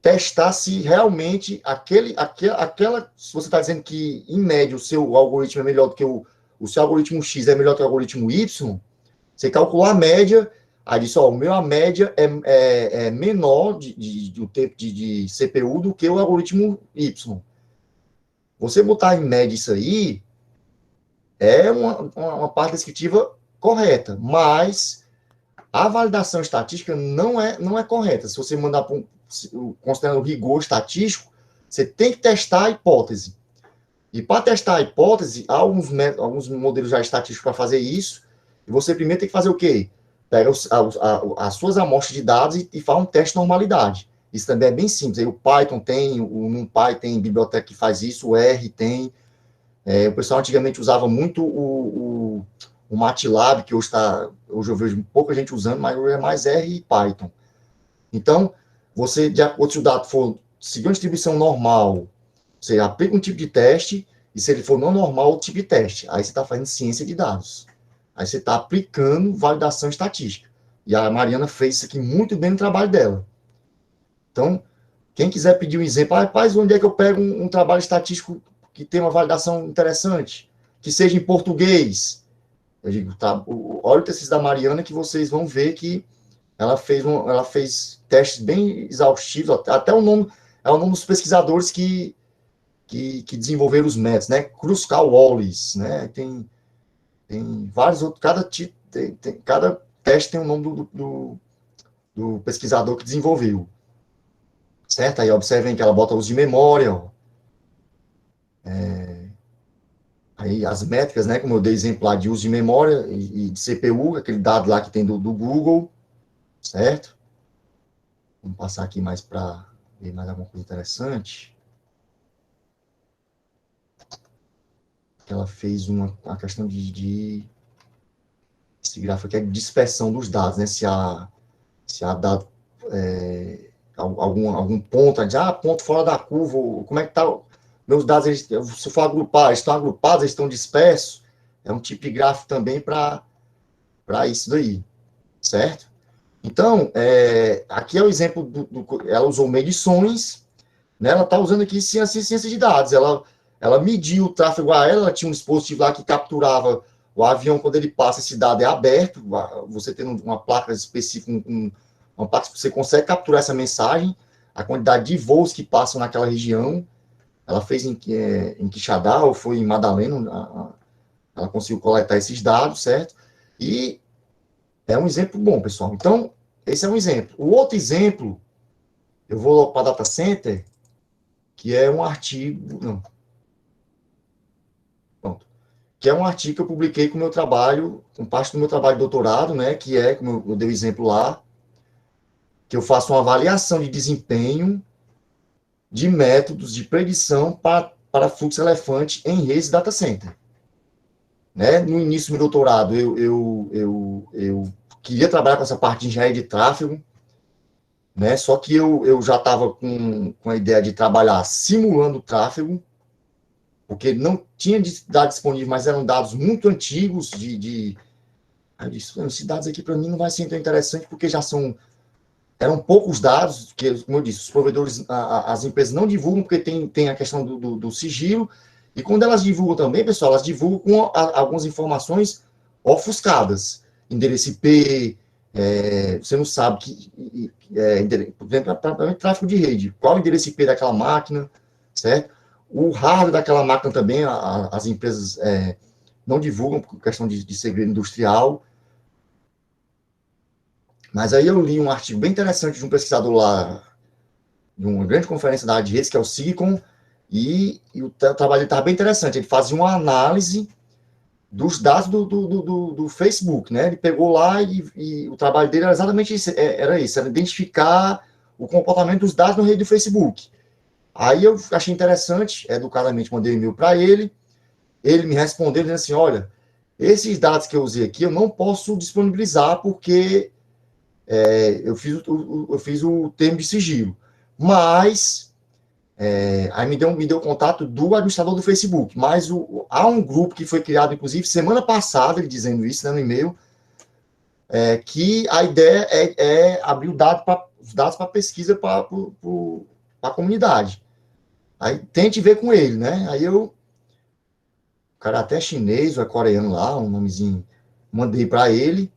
Testar se realmente se você está dizendo que, em média, o seu algoritmo é melhor do que o seu algoritmo X é melhor que o algoritmo Y, você calculou a média, Aí disse, ó, o meu, a média é menor do tempo de CPU do que o algoritmo Y. Você botar em média isso aí, é uma parte descritiva correta, mas a validação estatística não é correta. Se você mandar para considerando o rigor estatístico, você tem que testar a hipótese. E para testar a hipótese, há alguns modelos já estatísticos para fazer isso, e você primeiro tem que fazer o quê? Pega as suas amostras de dados e faz um teste de normalidade. Isso também é bem simples. Aí o Python tem, o NumPy tem biblioteca que faz isso, o R tem. O pessoal antigamente usava muito o MATLAB, que hoje eu vejo pouca gente usando, mas hoje é mais R e Python. Então, você, de acordo se o dado for seguir uma distribuição normal, você aplica um tipo de teste, e se ele for não normal, outro tipo de teste. Aí você está fazendo ciência de dados. Aí você está aplicando validação estatística. E a Mariana fez isso aqui muito bem no trabalho dela. Então, quem quiser pedir um exemplo, rapaz, onde é que eu pego um trabalho estatístico que tem uma validação interessante, que seja em português? Eu digo, tá, olha o tecido da Mariana que vocês vão ver que ela fez testes bem exaustivos, até o nome dos pesquisadores que desenvolveram os métodos, né? Kruskal-Wallis, né? Tem vários outros, cada teste tem o nome do pesquisador que desenvolveu. Certo? Aí observem que ela bota uso de memória, ó. Aí as métricas, né? Como eu dei exemplo lá de uso de memória e de CPU, aquele dado lá que tem do Google, certo? Vamos passar aqui mais para ver mais alguma coisa interessante. Ela fez uma questão esse gráfico aqui é de dispersão dos dados, né? Se há dado algum ponto, ponto fora da curva, como é que está? Meus dados, se eu for agrupar, eles estão agrupados, eles estão dispersos. É um tipo de gráfico também para isso daí, certo? Então, aqui é o exemplo ela usou medições, né? Ela está usando aqui ciência de dados. Ela mediu o tráfego aéreo, ela tinha um dispositivo lá que capturava o avião quando ele passa, esse dado é aberto, você tendo uma placa específica, uma placa que você consegue capturar essa mensagem, a quantidade de voos que passam naquela região. Ela fez em Quixadá, ou foi em Madalena, ela conseguiu coletar esses dados, certo? E é um exemplo bom, pessoal. Então, esse é um exemplo. O outro exemplo, eu vou logo para a Data Center, que é um artigo... Não. Pronto. Que é um artigo que eu publiquei com o meu trabalho, com parte do meu trabalho de doutorado, né? Que é, como eu dei o exemplo lá, que eu faço uma avaliação de desempenho de métodos de predição para fluxo elefante em redes data center. Né? No início do meu doutorado, eu queria trabalhar com essa parte de engenharia de tráfego, né? Só que eu já estava com a ideia de trabalhar simulando tráfego, porque não tinha dados disponíveis, mas eram dados muito antigos eu disse, esses dados aqui para mim não vai ser tão interessante, porque eram poucos dados, que, como eu disse, os provedores, as empresas não divulgam, porque tem a questão do sigilo, e quando elas divulgam também, pessoal, elas divulgam com algumas informações ofuscadas. Endereço IP, você não sabe para tráfego de rede, qual o endereço IP daquela máquina, certo? O hardware daquela máquina também, as empresas não divulgam, por questão de segredo industrial. Mas aí eu li um artigo bem interessante de um pesquisador lá, de uma grande conferência da área de redes, que é o Silicon, e o trabalho dele estava bem interessante. Ele fazia uma análise dos dados do Facebook, né? Ele pegou lá e o trabalho dele era exatamente isso, era identificar o comportamento dos dados no rede do Facebook. Aí eu achei interessante, educadamente mandei um e-mail para ele me respondeu dizendo assim, olha, esses dados que eu usei aqui eu não posso disponibilizar porque eu fiz o termo de sigilo. Mas, aí me deu contato do administrador do Facebook, mas há um grupo que foi criado, inclusive, semana passada, ele dizendo isso, né, no e-mail, que a ideia é abrir os dados para pesquisa para a comunidade. Aí tente ver com ele, né? Aí o cara até chinês ou é coreano lá, um nomezinho, mandei para ele,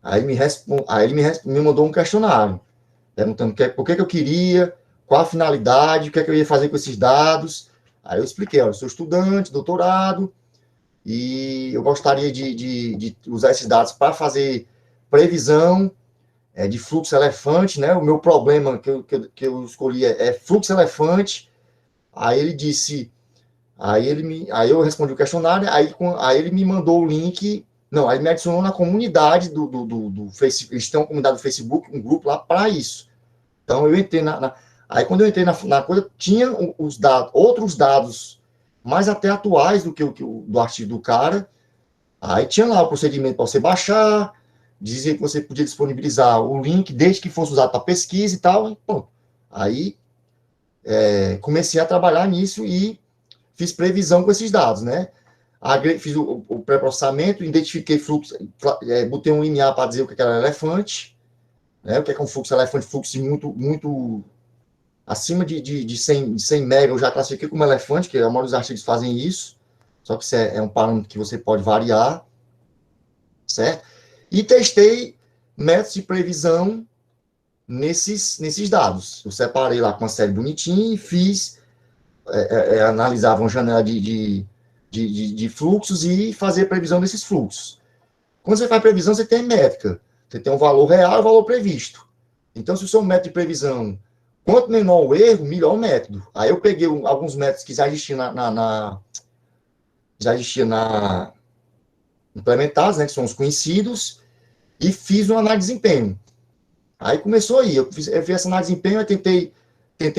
Aí ele me mandou um questionário, perguntando por que eu queria, qual a finalidade, o que é que eu ia fazer com esses dados. Aí eu expliquei, olha, eu sou estudante, doutorado, e eu gostaria de usar esses dados para fazer previsão de fluxo elefante, né? O meu problema que eu escolhi é fluxo elefante. Aí ele disse, aí eu respondi o questionário, aí ele me mandou o link, não, aí ele me adicionou na comunidade do Facebook, eles têm uma comunidade do Facebook, um grupo lá para isso. Então eu entrei aí quando eu entrei na coisa, tinha os dados, outros dados mais até atuais do que do artigo do cara. Aí tinha lá o procedimento para você baixar, dizia que você podia disponibilizar o link desde que fosse usado para pesquisa e tal. Bom, aí comecei a trabalhar nisso e fiz previsão com esses dados, né? Fiz o pré-processamento, identifiquei fluxo, botei um linear para dizer o que era elefante, né? O que é um fluxo elefante, fluxo muito acima de 100 mega, eu já classifiquei como elefante, que a maioria dos artigos fazem isso, só que isso é um parâmetro que você pode variar, certo? E testei métodos de previsão nesses dados. Eu separei lá com uma série bonitinha e fiz, analisava uma janela de fluxos e fazia previsão desses fluxos. Quando você faz previsão, você tem métrica. Você tem um valor real e um valor previsto. Então, se o seu método de previsão, quanto menor o erro, melhor o método. Aí eu peguei alguns métodos que já existiam implementados, né, que são os conhecidos, e fiz uma análise de desempenho. Aí começou aí, eu fiz essa análise de desempenho, eu tentei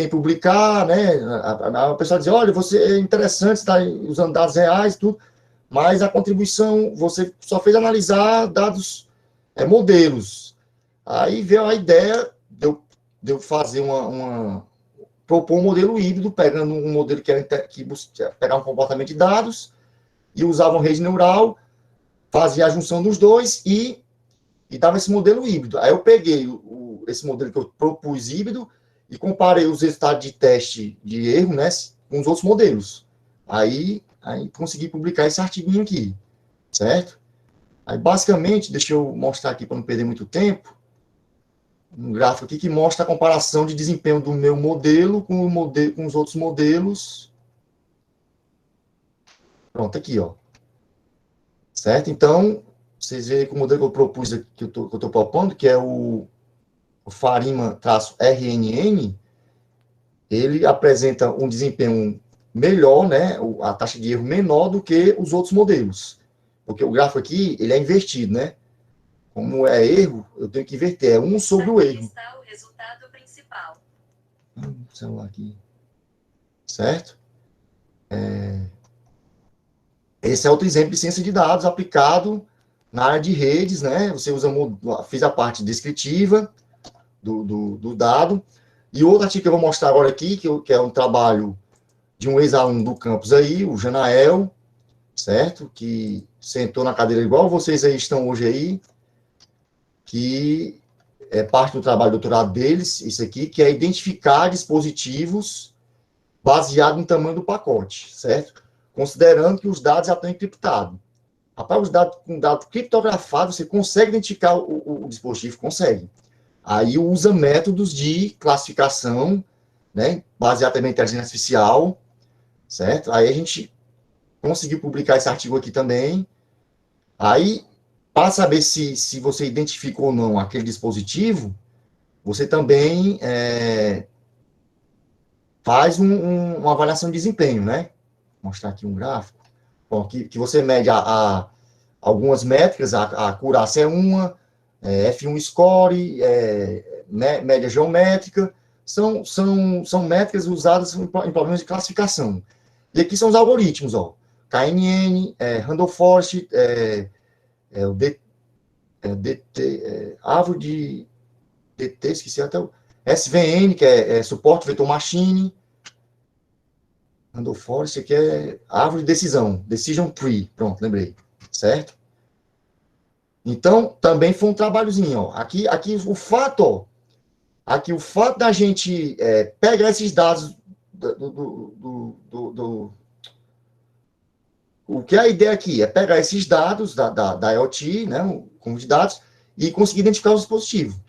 publicar, né, a pessoa dizia, olha, você é interessante, está usando dados reais, tudo, mas a contribuição, você só fez analisar dados, modelos. Aí veio a ideia de eu fazer propor um modelo híbrido, pegando um modelo que pegar um comportamento de dados, e usava uma rede neural, fazia a junção dos dois e dava esse modelo híbrido. Aí eu peguei esse modelo que eu propus híbrido e comparei os resultados de teste de erro, né, com os outros modelos. Aí consegui publicar esse artiguinho aqui, certo? Aí, basicamente, deixa eu mostrar aqui para não perder muito tempo, um gráfico aqui que mostra a comparação de desempenho do meu modelo com os outros modelos. Pronto, aqui, ó. Certo? Então, vocês veem que o modelo que eu propus aqui, que eu estou propondo, que é o Farima-RNN, ele apresenta um desempenho melhor, né? A taxa de erro menor do que os outros modelos. Porque o gráfico aqui, ele é invertido, né? Como é erro, eu tenho que inverter. É 1 sobre o erro. Está o resultado principal. Celular aqui. Certo? Esse é outro exemplo de ciência de dados aplicado na área de redes, né? Você fiz a parte descritiva do dado. E outro artigo que eu vou mostrar agora aqui, que é um trabalho de um ex-aluno do campus aí, o Janael, certo? Que sentou na cadeira igual vocês aí estão hoje aí, que é parte do trabalho do doutorado deles, isso aqui, que é identificar dispositivos baseado no tamanho do pacote, certo? Considerando que os dados já estão encriptados. Rapaz, com dado criptografado, você consegue identificar o dispositivo? Consegue. Aí usa métodos de classificação, né, baseado também em inteligência artificial, certo? Aí a gente conseguiu publicar esse artigo aqui também. Aí, para saber se você identificou ou não aquele dispositivo, você também faz uma avaliação de desempenho, né? Vou mostrar aqui um gráfico. Bom, que você mede algumas métricas, a acurácia é uma, F1 score, média geométrica, são métricas usadas em problemas de classificação. E aqui são os algoritmos, ó. KNN, Randolph Forest, o DT, árvore de DT, esqueci até o SVN, que é suporte vetor machine. Randolph Forest, aqui é árvore de decisão, decision tree, pronto, lembrei, certo? Então, também foi um trabalhozinho, ó. Aqui o fato da gente pegar esses dados o que é a ideia aqui é pegar esses dados da IoT, né, como de dados, e conseguir identificar o dispositivo,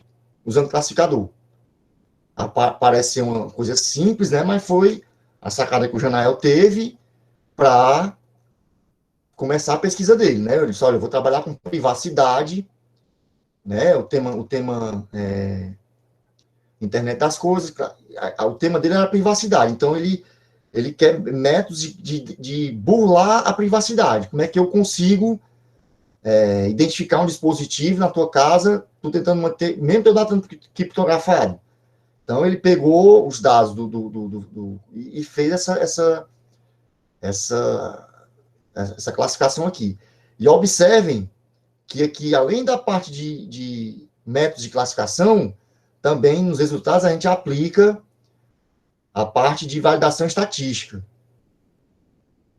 usando classificador. Parece ser uma coisa simples, né? Mas foi a sacada que o Janael teve para começar a pesquisa dele, né? Eu disse, olha, eu vou trabalhar com privacidade, né? O tema internet das coisas, o tema dele era privacidade. Então, ele quer métodos de burlar a privacidade. Como é que eu consigo identificar um dispositivo na tua casa, tu tentando manter, mesmo teu dado criptografado. Então, ele pegou os dados e fez essa classificação aqui. E observem que aqui, além da parte de métodos de classificação, também nos resultados a gente aplica a parte de validação estatística.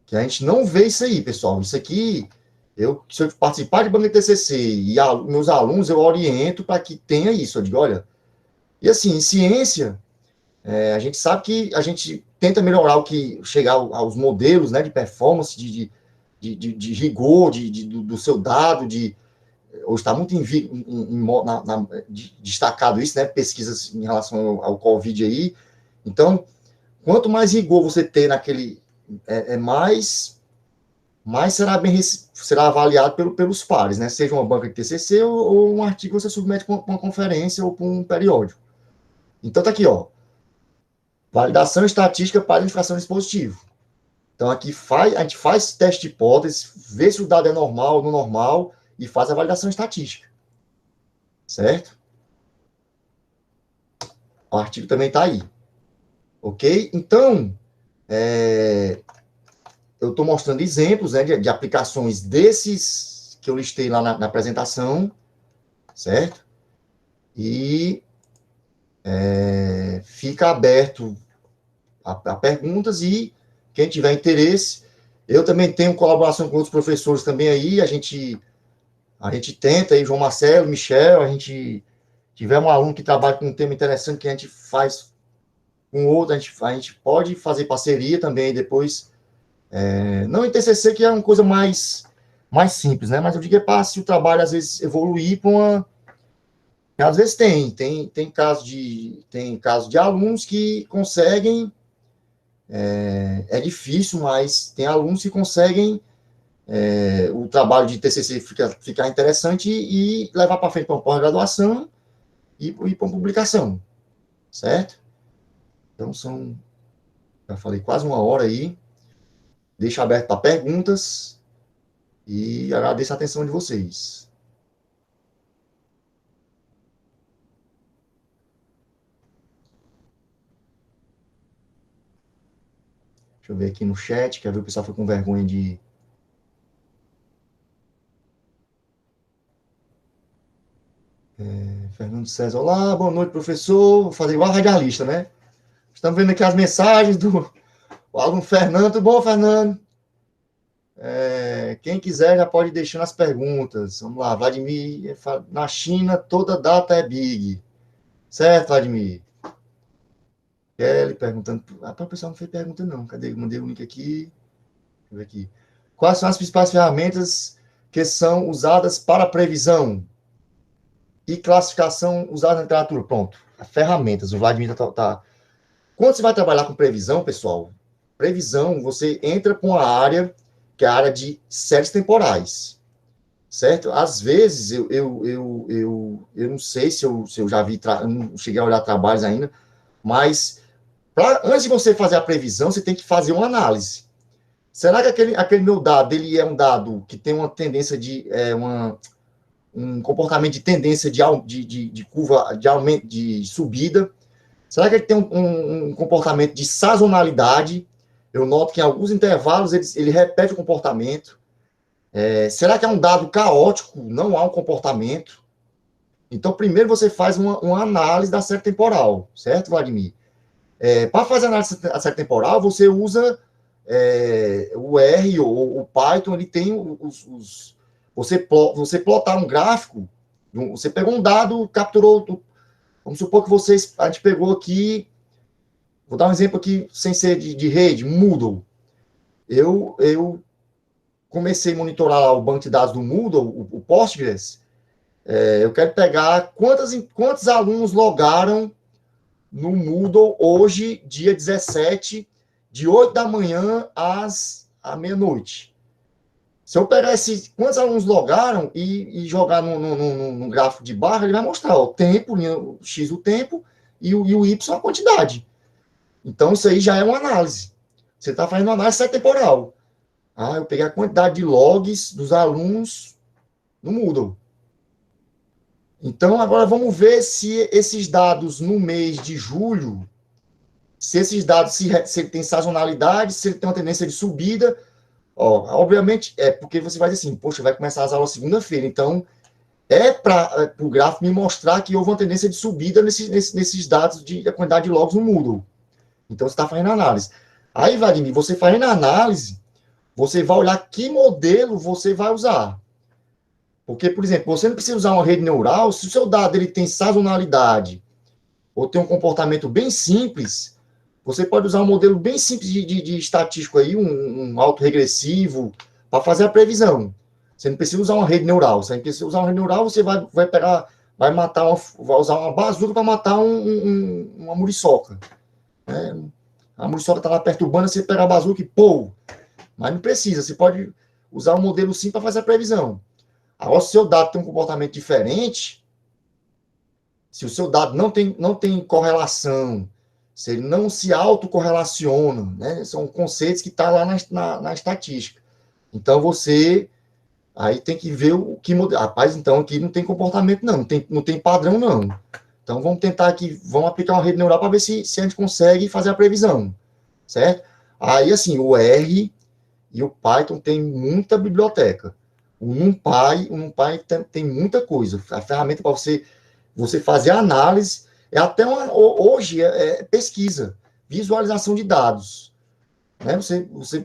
Que a gente não vê isso aí, pessoal. Isso aqui, se eu participar de banca de TCC e meus alunos, eu oriento para que tenha isso. Eu digo, olha, e assim, em ciência, a gente sabe que a gente tenta melhorar chegar aos modelos, né, de performance, de rigor, do seu dado, hoje está muito destacado isso, né, pesquisas em relação ao Covid aí. Então, quanto mais rigor você ter naquele, mais será avaliado pelos pares, né, seja uma banca de TCC ou um artigo que você submete para uma conferência ou para um periódico. Então, tá aqui, ó, validação estatística para identificação de dispositivo. Então, aqui a gente faz teste de hipótese, vê se o dado é normal ou não normal, e faz a validação estatística. Certo? O artigo também está aí. Ok? Então, eu estou mostrando exemplos, né, de aplicações desses que eu listei lá na apresentação. Certo? E fica aberto a perguntas e quem tiver interesse, eu também tenho colaboração com outros professores também aí, a gente tenta aí, João Marcelo, Michel, a gente tiver um aluno que trabalha com um tema interessante que a gente faz com outro, a gente pode fazer parceria também depois, não em TCC, que é uma coisa mais simples, né, mas eu digo para se o trabalho às vezes evoluir para uma... Às vezes tem caso de alunos que conseguem, é difícil, mas tem alunos que conseguem o trabalho de TCC ficar interessante e levar para frente para uma pós-graduação e para uma publicação, certo? Então, já falei quase uma hora aí, deixo aberto para perguntas e agradeço a atenção de vocês. Deixa eu ver aqui no chat, quer ver o pessoal foi com vergonha de... Fernando César, olá, boa noite, professor. Vou fazer igual a radialista, né? Estamos vendo aqui as mensagens do aluno Fernando. Tudo bom, Fernando? Quem quiser já pode ir deixando as perguntas. Vamos lá, Vladimir, na China toda data é big. Certo, Vladimir? Kelly perguntando. O pessoal não fez pergunta, não. Cadê? Mandei o link aqui. Deixa eu ver aqui. Quais são as principais ferramentas que são usadas para previsão e classificação usada na literatura? Pronto. Ferramentas. O Vladimir tá. Quando você vai trabalhar com previsão, pessoal, previsão, você entra com a área que é a área de séries temporais, certo? Às vezes, eu não sei se eu já vi, não cheguei a olhar trabalhos ainda, mas antes de você fazer a previsão, você tem que fazer uma análise. Será que aquele meu dado, ele é um dado que tem uma tendência um comportamento de tendência de curva de aumento, de subida? Será que ele tem um comportamento de sazonalidade? Eu noto que em alguns intervalos ele repete o comportamento. Será que é um dado caótico? Não há um comportamento. Então, primeiro você faz uma análise da série temporal, certo, Vladimir? Para fazer a análise da série temporal, você usa o R ou o Python, ele tem você plotar um gráfico, você pegou um dado, capturou, vamos supor que a gente pegou aqui, vou dar um exemplo aqui, sem ser de rede, Moodle. Eu comecei a monitorar lá o banco de dados do Moodle, o Postgres, Eu quero pegar quantos alunos logaram no Moodle hoje, dia 17, de 8 da manhã à meia-noite. Se eu pegar quantos alunos logaram e jogar no gráfico de barra, ele vai mostrar o tempo, o X o tempo, e o Y a quantidade. Então, isso aí já é uma análise. Você está fazendo uma análise temporal. Eu peguei a quantidade de logs dos alunos no Moodle. Então, agora vamos ver se esses dados no mês de julho, se esses dados, se ele tem sazonalidade, se ele tem uma tendência de subida. Obviamente, porque você vai dizer assim, poxa, vai começar as aulas segunda-feira, então para o gráfico me mostrar que houve uma tendência de subida nesses dados da quantidade de logs no Moodle. Então, você está fazendo análise. Aí, Vladimir, você fazendo a análise, você vai olhar que modelo você vai usar. Porque, por exemplo, você não precisa usar uma rede neural, se o seu dado ele tem sazonalidade ou tem um comportamento bem simples, você pode usar um modelo bem simples de estatístico aí, um autorregressivo, para fazer a previsão. Você não precisa usar uma rede neural. Você não precisa usar uma rede neural, você vai usar uma bazuca para matar uma muriçoca. Né? A muriçoca está lá perturbando, você pega a bazuca e pô! Mas não precisa, você pode usar um modelo simples para fazer a previsão. Agora, se o seu dado tem um comportamento diferente, se o seu dado não tem correlação, se ele não se autocorrelaciona, né? São conceitos que estão lá na estatística. Então, você aí tem que ver o que modelo. Rapaz, então aqui não tem comportamento, não tem padrão, não. Então, vamos tentar aqui, vamos aplicar uma rede neural para ver se a gente consegue fazer a previsão, certo? Aí, assim, o R e o Python tem muita biblioteca. O NumPy tem muita coisa. A ferramenta para você fazer a análise é até hoje pesquisa, visualização de dados. Né?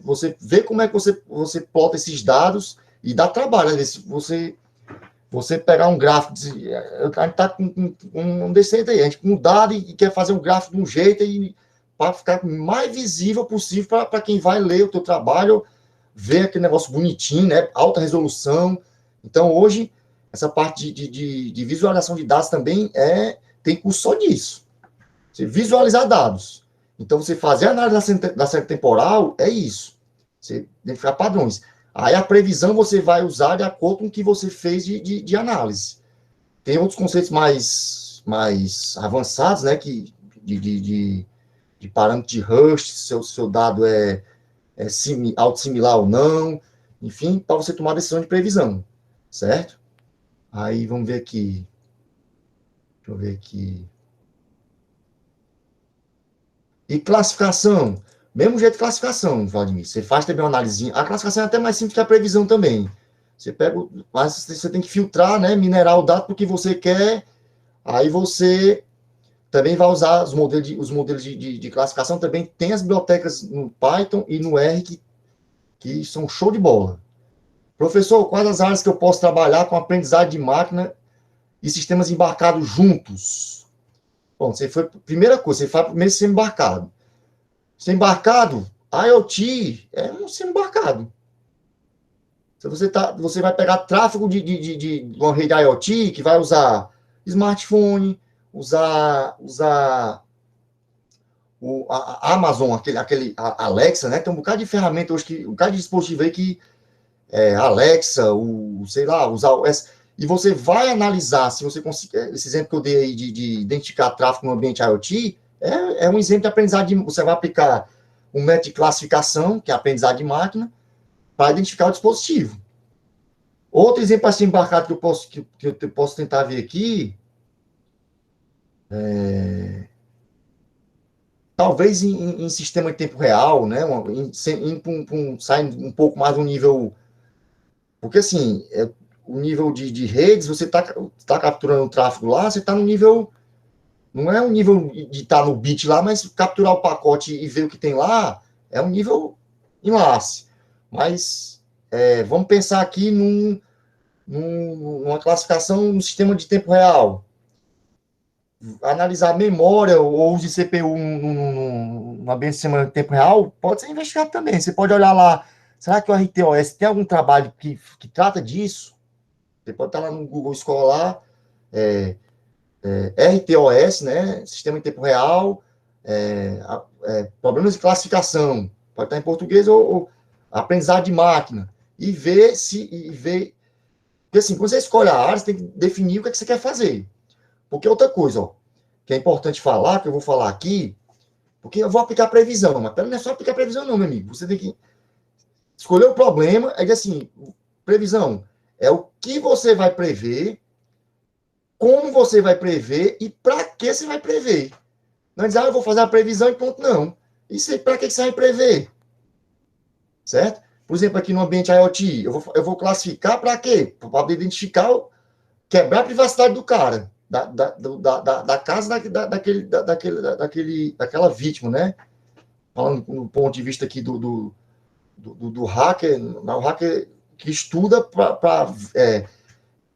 Você vê como é que você plota esses dados e dá trabalho. Às vezes, você pegar um gráfico, a gente está com um decente aí, a gente com um dado e quer fazer um gráfico de um jeito para ficar mais visível possível para quem vai ler o teu trabalho, ver aquele negócio bonitinho, né? Alta resolução. Então, hoje, essa parte de visualização de dados também tem curso só disso. Você visualizar dados. Então, você fazer a análise da série temporal é isso. Você identificar padrões. Aí, a previsão você vai usar de acordo com o que você fez de análise. Tem outros conceitos mais avançados, né? De parâmetro de Hurst, se seu dado é autossimilar ou não, enfim, para você tomar decisão de previsão, certo? Aí, vamos ver aqui. Deixa eu ver aqui. E classificação. Mesmo jeito de classificação, Vladimir. Você faz também uma análise. A classificação é até mais simples que a previsão também. Mas você tem que filtrar, né, minerar o dado porque você quer. Aí você também vai usar os modelos de classificação. Também tem as bibliotecas no Python e no R que são show de bola. Professor, quais as áreas que eu posso trabalhar com aprendizagem de máquina e sistemas embarcados juntos? Bom, primeira coisa, você faz primeiro sistema embarcado. Sistema embarcado, IoT é um sistema embarcado. Se você vai pegar tráfego de uma rede IoT que vai usar smartphone, usar a Amazon, a Alexa, né? Tem um bocado de ferramenta hoje, um bocado de dispositivo aí que Alexa, sei lá, usar e você vai analisar, se você conseguir, esse exemplo que eu dei aí de identificar tráfego no ambiente IoT, é um exemplo de aprendizagem, você vai aplicar um método de classificação, que é a aprendizagem de máquina, para identificar o dispositivo. Outro exemplo assim embarcado que eu posso tentar ver aqui, talvez em sistema de tempo real, né, saindo um pouco mais do nível, porque assim, o nível de redes, você está capturando o tráfego lá, você está no nível, não é um nível de estar no bit lá, mas capturar o pacote e ver o que tem lá, é um nível enlace. Mas vamos pensar aqui numa classificação no sistema de tempo real. Analisar memória ou uso de CPU no ambiente de sistema de tempo real, pode ser investigado também. Você pode olhar lá, será que o RTOS tem algum trabalho que trata disso? Você pode estar lá no Google Escolar, RTOS, né? Sistema em tempo real, problemas de classificação, pode estar em português ou aprendizado de máquina, e ver. Porque assim, quando você escolhe a área, você tem que definir o que, é que você quer fazer. Porque outra coisa, ó, que é importante falar, que eu vou falar aqui, porque eu vou aplicar previsão, mas não é só aplicar previsão não, meu amigo. Você tem que escolher o problema, é assim, previsão é o que você vai prever, como você vai prever e para que você vai prever. Não é dizer, eu vou fazer a previsão e ponto, não. Isso aí, para que você vai prever? Certo? Por exemplo, aqui no ambiente IoT, eu vou classificar para quê? Para poder identificar, quebrar a privacidade do cara, da casa daquela vítima, né? Falando do ponto de vista aqui do hacker, o hacker que estuda para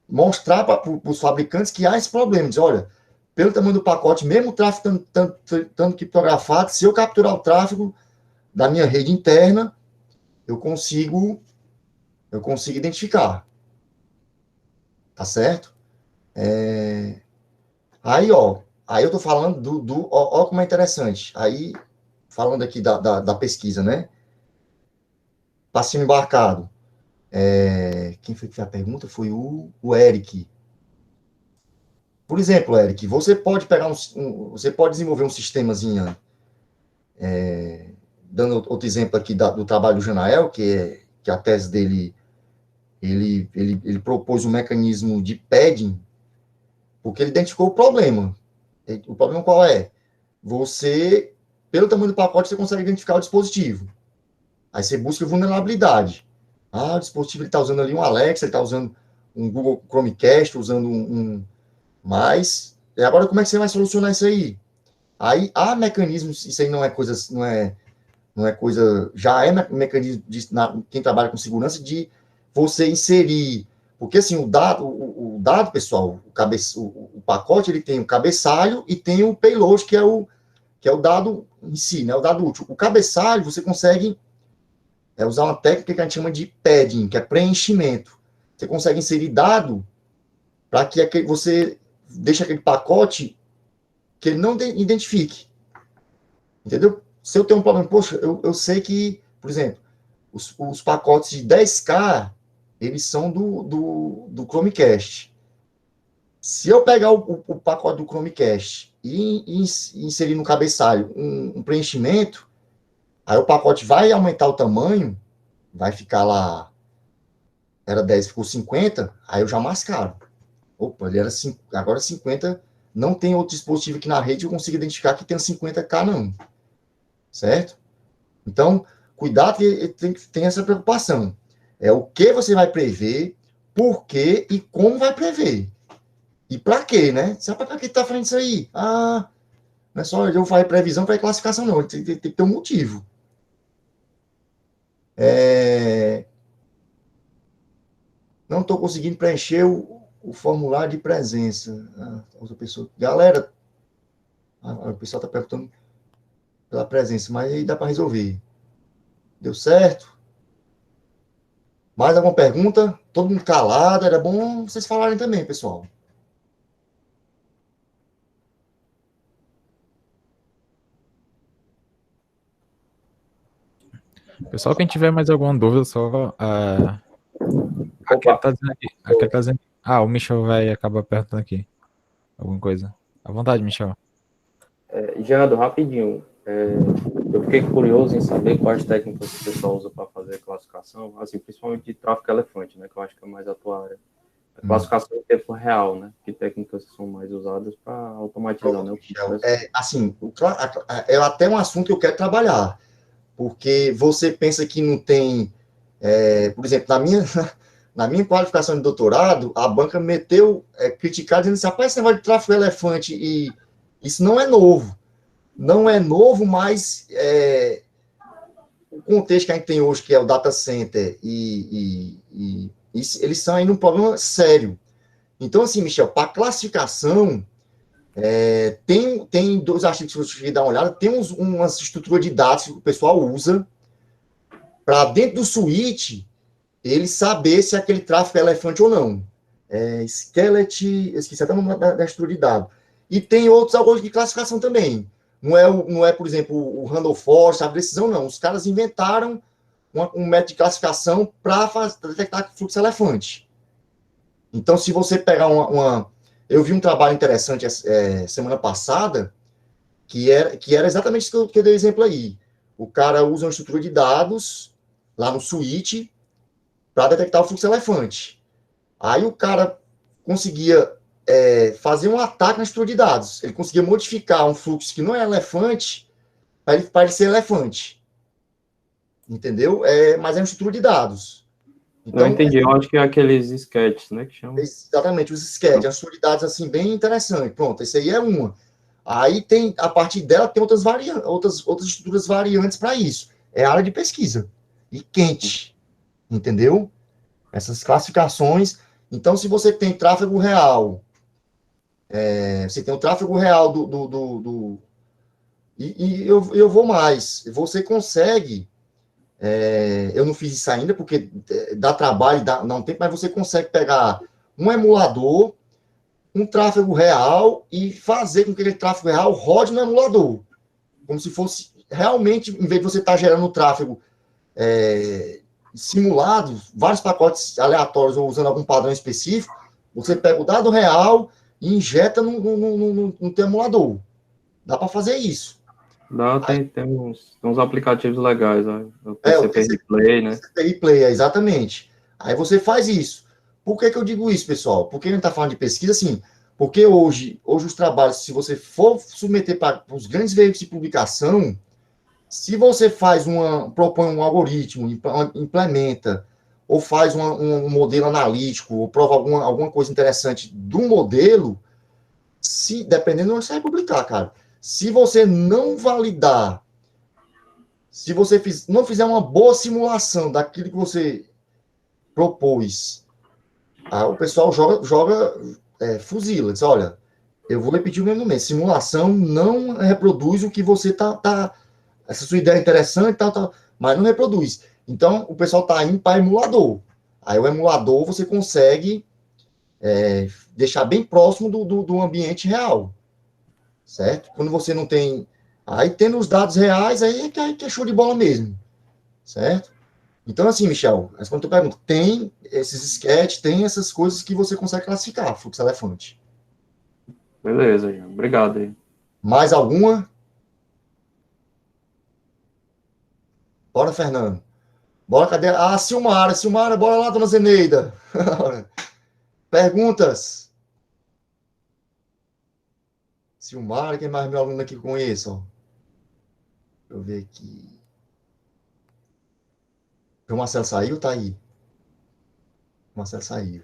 mostrar para os fabricantes que há esse problema. Diz, olha, pelo tamanho do pacote, mesmo o tráfego estando criptografado, se eu capturar o tráfego da minha rede interna, eu consigo identificar. Tá certo? Aí eu tô falando ó como é interessante. Aí, falando aqui da pesquisa, né? Passivo embarcado. Quem foi que fez a pergunta? Foi o Eric. Por exemplo, Eric, você pode pegar você pode desenvolver um sistemazinho, dando outro exemplo aqui do trabalho do Janael, que a tese dele, ele propôs um mecanismo de padding, porque ele identificou o problema. O problema qual é? Você, pelo tamanho do pacote, você consegue identificar o dispositivo. Aí você busca vulnerabilidade. O dispositivo está usando ali um Alexa, ele está usando um Google Chromecast, usando Mas, agora como é que você vai solucionar isso aí? Aí há mecanismos, isso aí não é coisa, já é mecanismo quem trabalha com segurança de você inserir, porque assim, o dado, pessoal, o pacote, ele tem o cabeçalho e tem o payload, que é o dado em si, né, o dado útil. O cabeçalho, você consegue usar uma técnica que a gente chama de padding, que é preenchimento. Você consegue inserir dado para que você deixe aquele pacote que ele não identifique. Entendeu? Se eu tenho um problema, poxa, eu sei que, por exemplo, os pacotes de 10K, eles são do Chromecast. Se eu pegar o pacote do Chromecast e inserir no cabeçalho um preenchimento, aí o pacote vai aumentar o tamanho, vai ficar lá, era 10, ficou 50, aí eu já mascaro. Opa, ele era 5, agora 50, não tem outro dispositivo aqui na rede, eu consigo identificar que tem 50K, não. Certo? Então, cuidado que tem essa preocupação. É o que você vai prever, por quê e como vai prever. E para quê, né? Sabe para que está fazendo isso aí? Não é só eu fazer previsão para classificação, não. Tem que ter um motivo. Não estou conseguindo preencher o formulário de presença. Outra pessoa. Galera, o pessoal está perguntando pela presença, mas aí dá para resolver. Deu certo? Mais alguma pergunta? Todo mundo calado, era bom vocês falarem também, pessoal. Pessoal, quem tiver mais alguma dúvida, só... Aquele tá dizendo aqui. O Michel vai acabar perguntando aqui. Alguma coisa. À vontade, Michel. Jando, rapidinho. Eu fiquei curioso em saber quais técnicas que o pessoal usa para fazer a classificação, assim, principalmente de tráfego elefante, né, que eu acho que é mais a tua área. A classificação em tempo real, né? Que técnicas são mais usadas para automatizar, né? Assim, é até um assunto que eu quero trabalhar, porque você pensa que não tem, por exemplo, na minha qualificação de doutorado, a banca meteu, criticar, dizendo assim, rapaz, esse negócio de tráfego elefante, e isso não é novo. Não é novo, mas o contexto que a gente tem hoje, que é o data center, eles são ainda um problema sério. Então, assim, Michel, para classificação, tem 2 artigos que eu cheguei a dar uma olhada, tem uma estrutura de dados que o pessoal usa para, dentro do switch, ele saber se aquele tráfego é elefante ou não. Skelet, esqueci até o nome da estrutura de dado. E tem outros algoritmos de classificação também. Não é, por exemplo, o Randall Forest, a precisão, não. Os caras inventaram um método de classificação para detectar fluxo elefante. Então, se você pegar eu vi um trabalho interessante semana passada, que era exatamente isso que eu dei exemplo aí. O cara usa uma estrutura de dados lá no switch para detectar o fluxo elefante. Aí o cara conseguia fazer um ataque na estrutura de dados. Ele conseguia modificar um fluxo que não é elefante para ele parecer elefante. Entendeu? Mas é uma estrutura de dados. Então, não entendi, eu acho que é aqueles sketches, né, que chamam. Exatamente, os sketches, as estrutura de dados assim, bem interessante. Pronto, esse aí é uma. Aí a partir dela tem outras estruturas variantes para isso. É área de pesquisa. E quente. Entendeu? Essas classificações. Então, se você tem tráfego real, você tem o tráfego real e eu vou mais. Você consegue. Eu não fiz isso ainda, porque dá trabalho, não tem, mas você consegue pegar um emulador, um tráfego real e fazer com que aquele tráfego real rode no emulador. Como se fosse realmente, em vez de você estar gerando tráfego simulado, vários pacotes aleatórios ou usando algum padrão específico, você pega o dado real e injeta no teu emulador. Dá para fazer isso. Tem uns aplicativos legais, né? O TCP Replay, né? TCP Replay, exatamente. Aí você faz isso. Por que eu digo isso, pessoal? Porque a gente está falando de pesquisa, assim, porque hoje os trabalhos, se você for submeter para os grandes veículos de publicação, se você propõe um algoritmo, implementa, ou faz um modelo analítico, ou prova alguma coisa interessante do modelo, dependendo de onde você vai publicar, cara. Se você não validar, se você não fizer uma boa simulação daquilo que você propôs, o pessoal fuzila, diz, olha, eu vou repetir o mesmo mês, simulação não reproduz o que você essa sua ideia é interessante, mas não reproduz. Então, o pessoal está indo para emulador. Aí o emulador você consegue deixar bem próximo do ambiente real. Certo? Quando você não tem... Aí, tendo os dados reais, aí que é show de bola mesmo. Certo? Então, assim, Michel, respondendo a tua pergunta, tem esses sketches, tem essas coisas que você consegue classificar, fluxo elefante. Beleza, Jean. Obrigado aí. Mais alguma? Bora, Fernando. Bora, cadê? Silmara, bora lá, dona Zeneida. Perguntas? Silmara, quem mais é meu aluno aqui que conheço? Ó. Deixa eu ver aqui. O Marcelo saiu, tá aí. O Marcelo saiu.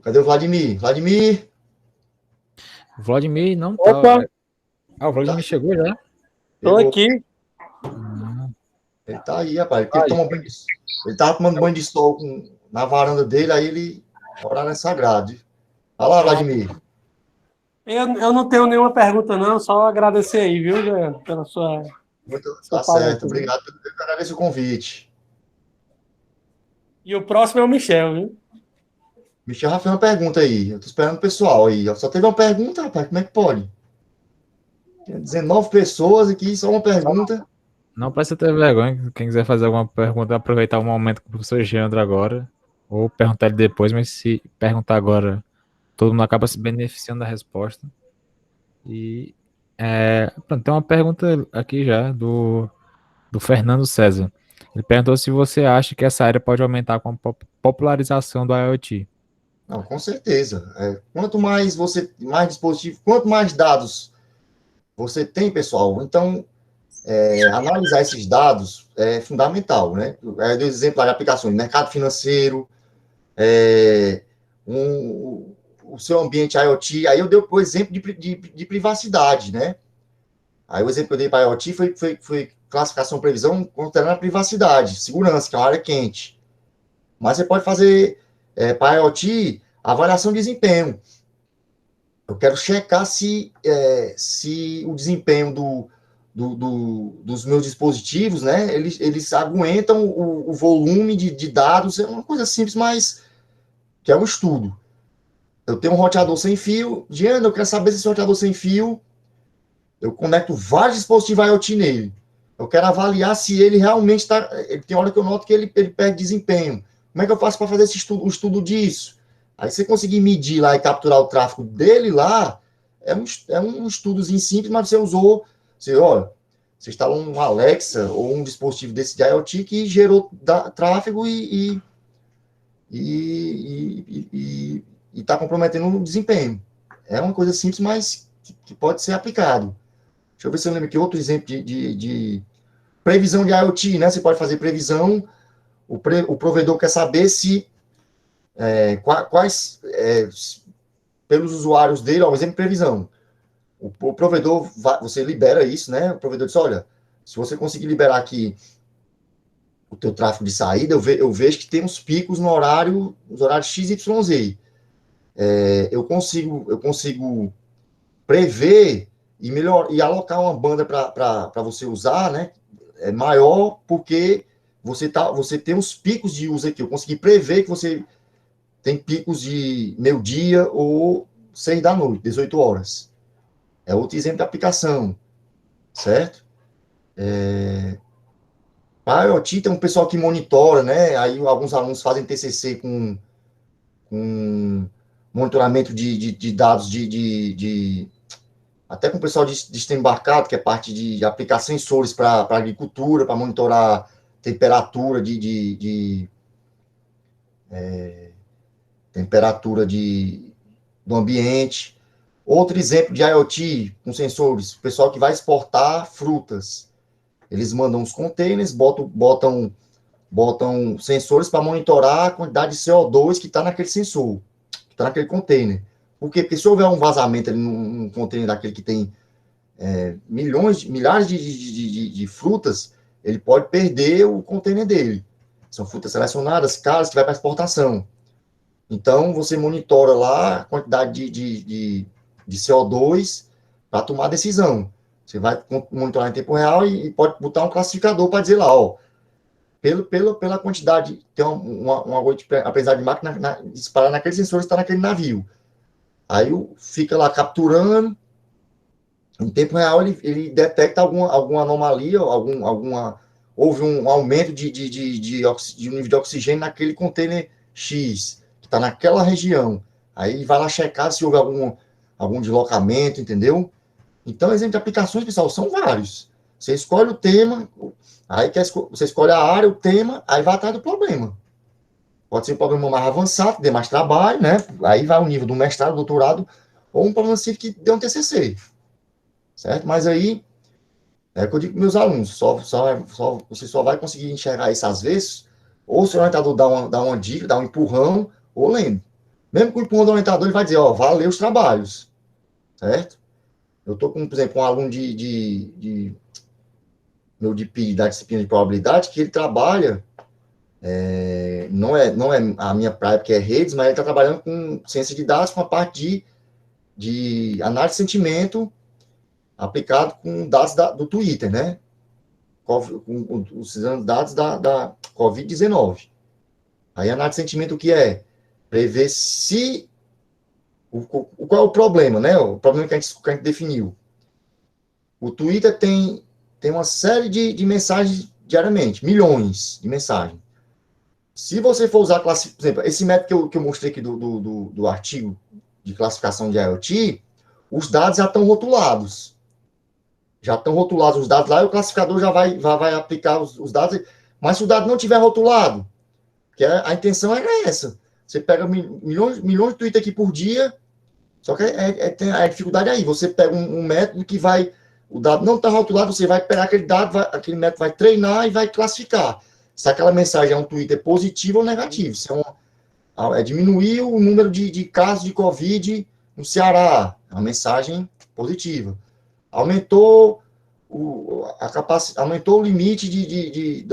Cadê o Vladimir? Vladimir? Vladimir não Opa! tá. O Vladimir chegou já? Tô aqui. Ele tá aí, rapaz. Ele tava tomando banho de sol na varanda dele, aí ele... Horário é sagrado. Olha lá, Vladimir. Eu não tenho nenhuma pergunta, não. Só agradecer aí, viu, Jean, pela sua Tá palestra. certo. Obrigado. Eu agradeço o convite. E o próximo é o Michel, viu? Michel já fez uma pergunta aí. Eu tô esperando o pessoal aí. Só teve uma pergunta, rapaz. Como é que pode? Tem 19 pessoas aqui, só uma pergunta. Não precisa ter vergonha. Quem quiser fazer alguma pergunta, aproveitar o momento com o professor Geandro agora, ou perguntar ele depois, mas se perguntar agora, todo mundo acaba se beneficiando da resposta. E pronto, tem uma pergunta aqui já do Fernando César. Ele perguntou se você acha que essa área pode aumentar com a popularização do IoT. Não, com certeza. Quanto mais mais dispositivo, quanto mais dados você tem, pessoal, então analisar esses dados é fundamental, né? Eu dei exemplo de aplicações, mercado financeiro, o seu ambiente IoT, aí eu dei o exemplo de privacidade, né? Aí o exemplo que eu dei para IoT foi classificação, previsão, considerando a privacidade, segurança, que é uma área quente. Mas você pode fazer, para IoT, avaliação de desempenho. Eu quero checar se o desempenho dos meus dispositivos, né? Eles aguentam o volume de dados, é uma coisa simples, mas que é um estudo. Eu tenho um roteador sem fio, Diana, eu quero saber se esse roteador sem fio, eu conecto vários dispositivos IoT nele. Eu quero avaliar se ele realmente está... Tem hora que eu noto que ele perde desempenho. Como é que eu faço para fazer o estudo disso? Aí você conseguir medir lá e capturar o tráfego dele lá, é um estudozinho simples, mas você usou... olha, você instalou um Alexa ou um dispositivo desse de IoT que gerou tráfego e está comprometendo o desempenho. É uma coisa simples, mas que pode ser aplicado. Deixa eu ver se eu lembro aqui outro exemplo de previsão de IoT, né? Você pode fazer previsão, o provedor quer saber se quais pelos usuários dele, ó, exemplo de previsão. O provedor, você libera isso, né? O provedor diz, olha, se você conseguir liberar aqui o teu tráfego de saída, eu vejo que tem uns picos nos horários XYZ. Eu consigo prever e alocar uma banda para você usar, né? É maior porque você tem uns picos de uso aqui. Eu consegui prever que você tem picos de meio-dia ou 6 da noite, 18 horas. É outro exemplo de aplicação, certo? Para IoT tem um pessoal que monitora, né? Aí alguns alunos fazem TCC com monitoramento de dados até com o pessoal de sistema embarcado, que é parte de aplicar sensores para agricultura, para monitorar temperatura temperatura do ambiente. Outro exemplo de IoT com sensores, o pessoal que vai exportar frutas. Eles mandam os containers, botam sensores para monitorar a quantidade de CO2 que está naquele sensor, que está naquele container. Por quê? Porque se houver um vazamento ali num container daquele que tem milhares de frutas, ele pode perder o container dele. São frutas selecionadas, caras, que vai para exportação. Então, você monitora lá a quantidade de CO2 para tomar decisão. Você vai monitorar em tempo real e pode botar um classificador para dizer lá, ó, pela quantidade, tem uma aprendizagem de máquina disparar naquele sensor que está naquele navio. Aí fica lá capturando, em tempo real ele detecta alguma anomalia, houve um aumento de nível de oxigênio naquele container X, que está naquela região. Aí ele vai lá checar se houve algum deslocamento, entendeu? Então, exemplo de aplicações, pessoal, são vários. Você escolhe o tema, aí você escolhe a área, o tema, aí vai atrás do problema. Pode ser um problema mais avançado, que dê mais trabalho, né? Aí vai o nível do mestrado, doutorado, ou um problema simples que dê um TCC. Certo? Mas aí, é o que eu digo para meus alunos, você só vai conseguir enxergar isso às vezes, ou se o orientador dá uma dica, dá um empurrão, ou lendo. Mesmo com o empurrão do orientador, ele vai dizer, ó, valeu os trabalhos. Certo? Eu estou com, por exemplo, um aluno meu DP da disciplina de probabilidade, que ele trabalha, não é a minha praia, porque é redes, mas ele está trabalhando com ciência de dados, com a parte de análise de sentimento aplicado com dados do Twitter, né? Usando dados da Covid-19. Aí, análise de sentimento, o que é? Prever se... qual é o problema, né? O problema que a gente definiu. O Twitter tem uma série de mensagens diariamente, milhões de mensagens. Se você for usar, por exemplo, esse método que eu mostrei aqui do artigo de classificação de IoT, os dados já estão rotulados. Já estão rotulados os dados lá, e o classificador já vai aplicar os dados. Mas se o dado não tiver rotulado, que a intenção é essa. Você pega milhões de tweets aqui por dia, só que tem a dificuldade aí. Você pega um método que vai... O dado não está rotulado, você vai pegar aquele dado, aquele método vai treinar e vai classificar. Se aquela mensagem é um Twitter positivo ou negativo. Se é diminuir o número de casos de Covid no Ceará. É uma mensagem positiva. Aumentou aumentou o limite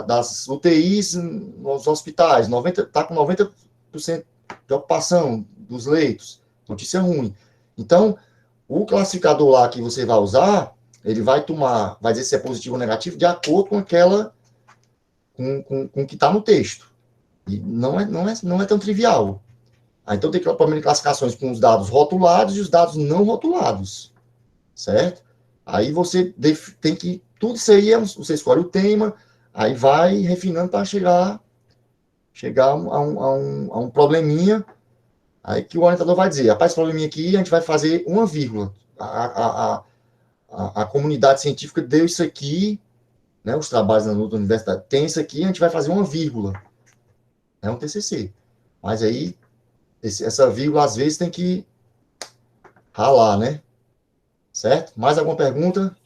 das UTIs nos hospitais. Está com 90% de ocupação dos leitos. Notícia ruim. Então, o classificador lá que você vai usar, ele vai dizer se é positivo ou negativo de acordo com aquela, com o que está no texto. E não é tão trivial. Então tem que problema de classificações com os dados rotulados e os dados não rotulados, certo? Aí você tem que, tudo isso aí, você escolhe o tema, aí vai refinando para chegar a um probleminha, aí que o orientador vai dizer, rapaz, esse probleminha aqui, a gente vai fazer uma vírgula. A comunidade científica deu isso aqui, né, os trabalhos na universidade, tem isso aqui, a gente vai fazer uma vírgula. É um TCC. Mas aí, essa vírgula, às vezes, tem que ralar, né? Certo? Mais alguma pergunta?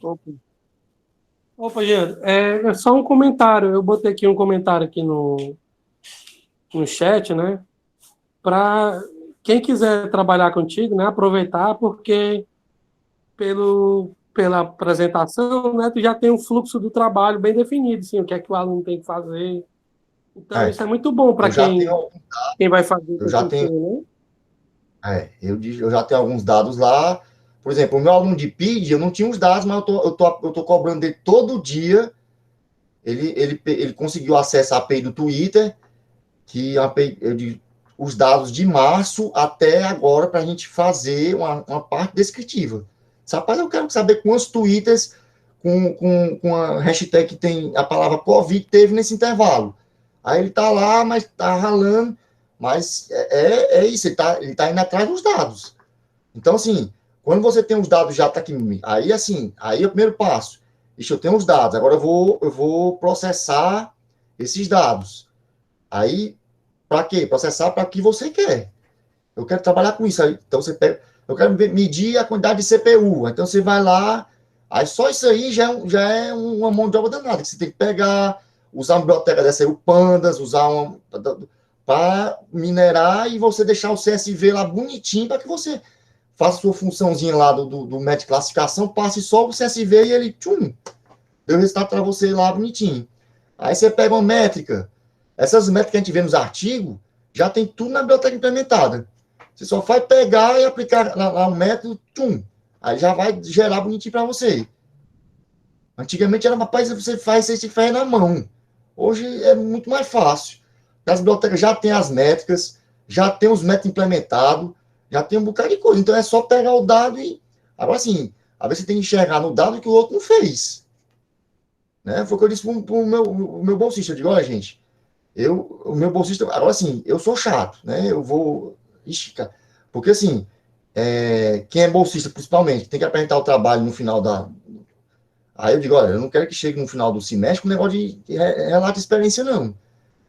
Opa, Jean, é só um comentário. Eu botei aqui um comentário aqui no chat, né? Para quem quiser trabalhar contigo, né? Aproveitar, porque pela apresentação, né? Tu já tem um fluxo do trabalho bem definido, assim, o que é que o aluno tem que fazer. Então, isso é muito bom para quem vai fazer. Eu já tenho, né? Eu já tenho alguns dados lá. Por exemplo, o meu aluno de PID, eu não tinha os dados, mas eu tô cobrando dele todo dia. Ele conseguiu acesso à API do Twitter, que os dados de março até agora, para a gente fazer uma parte descritiva. Rapaz, eu quero saber quantos twitters com a hashtag que tem a palavra Covid teve nesse intervalo. Aí ele tá lá, mas tá ralando, mas é isso, ele tá indo atrás dos dados. Então, assim, quando você tem os dados já tá aqui, aí assim, aí é o primeiro passo. Deixa eu ter os dados, agora eu vou processar esses dados. Aí, para quê? Processar para o que você quer. Eu quero trabalhar com isso. Aí, então, eu quero medir a quantidade de CPU. Então, você vai lá, aí só isso aí já é uma mão de obra danada, que você tem que pegar, usar uma biblioteca dessa aí, o Pandas, usar para minerar e você deixar o CSV lá bonitinho para que você faça sua funçãozinha lá do método de classificação, passe só o CSV e ele, deu o resultado para você lá bonitinho. Aí você pega uma métrica. Essas métricas que a gente vê nos artigos, já tem tudo na biblioteca implementada. Você só vai pegar e aplicar lá no método, aí já vai gerar bonitinho para você. Antigamente era, rapaz, você faz esse ferro na mão. Hoje é muito mais fácil. As bibliotecas já tem as métricas, já tem os métodos implementados, já tem um bocado de coisa. Então é só pegar o dado e... Agora sim, às vezes você tem que enxergar no dado que o outro não fez. Né? Foi o que eu disse para o meu bolsista. Eu digo, olha, gente, o meu bolsista... Agora sim, eu sou chato, né? Eu vou... Ixi, cara, porque assim, quem é bolsista, principalmente, tem que apresentar o trabalho no final da... Aí eu digo, olha, eu não quero que chegue no final do semestre com um negócio de relato de experiência, não.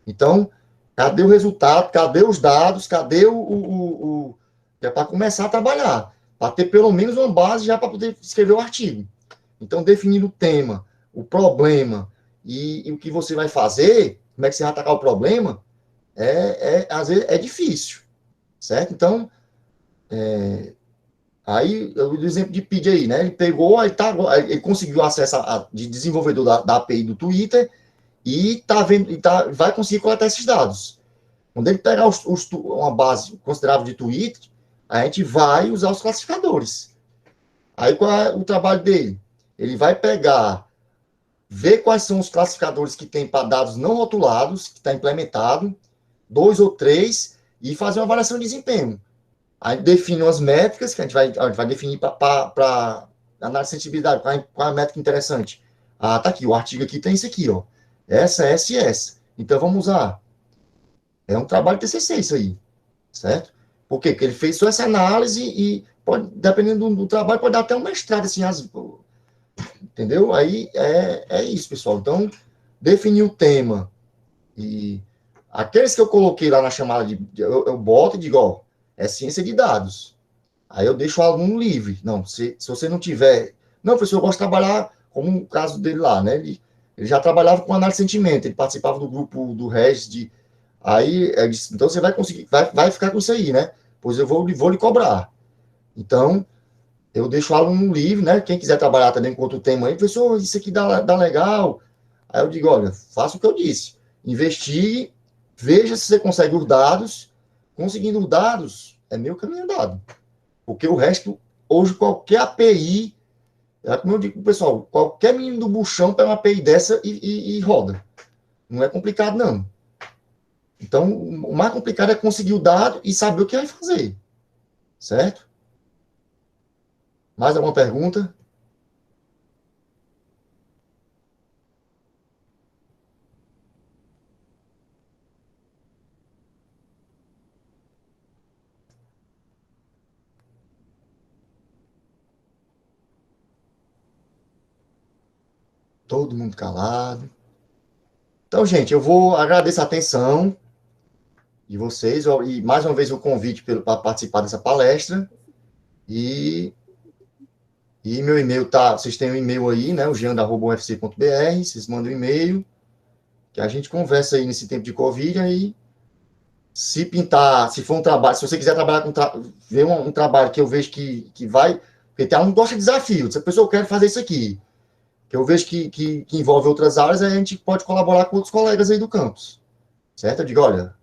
Então, cadê o resultado? Cadê os dados? Cadê é para começar a trabalhar. Para ter pelo menos uma base já para poder escrever o artigo. Então, definindo o tema, o problema e o que você vai fazer, como é que você vai atacar o problema, às vezes é difícil. Certo? Então, aí, o exemplo de PID aí, né? Ele pegou, ele conseguiu acesso de desenvolvedor da API do Twitter e vai conseguir coletar esses dados. Quando ele pegar uma base considerável de Twitter, a gente vai usar os classificadores. Aí, qual é o trabalho dele? Ele vai ver quais são os classificadores que tem para dados não rotulados, que está implementado, 2 ou 3, e fazer uma avaliação de desempenho. Aí define umas métricas que a gente vai definir para análise de sensibilidade. Qual é a métrica interessante? Ah, tá aqui, o artigo aqui tem isso aqui, ó. Essa. Então, vamos usar. É um trabalho de TCC isso aí, certo? Por quê? Porque ele fez só essa análise e, dependendo do trabalho, pode dar até um mestrado, assim, entendeu? Aí é isso, pessoal. Então, definir o tema e aqueles que eu coloquei lá na chamada eu boto e digo, ó, é ciência de dados. Aí eu deixo o aluno livre. Não, se você não tiver... Não, professor, eu gosto de trabalhar, como no caso dele lá, né? Ele já trabalhava com análise de sentimento, ele participava do grupo do Regis, aí eu disse, então você vai conseguir, vai ficar com isso aí, né? Pois eu vou lhe cobrar. Então, eu deixo o aluno livre, né? Quem quiser trabalhar também com outro tema aí, professor, isso aqui dá legal. Aí eu digo, olha, faça o que eu disse. Investigue, veja se você consegue os dados. Conseguindo os dados, é meio caminho andado. Porque o resto, hoje, qualquer API É como eu digo pro pessoal, qualquer menino do buchão pega uma API dessa e roda. Não é complicado, não. Então, o mais complicado é conseguir o dado e saber o que vai fazer. Certo? Mais alguma pergunta? Todo mundo calado. Então, gente, eu vou agradecer a atenção de vocês e mais uma vez o convite para participar dessa palestra. E meu e-mail tá, vocês têm um e-mail aí, né, o jean@ufc.br, vocês mandam um e-mail que a gente conversa aí nesse tempo de Covid aí. Se pintar, se for um trabalho, se você quiser trabalhar com ver um trabalho que eu vejo que vai, porque tem um gosta de desafio, se a pessoa quer fazer isso aqui, que eu vejo que envolve outras áreas, a gente pode colaborar com outros colegas aí do campus, certo? Eu digo, olha,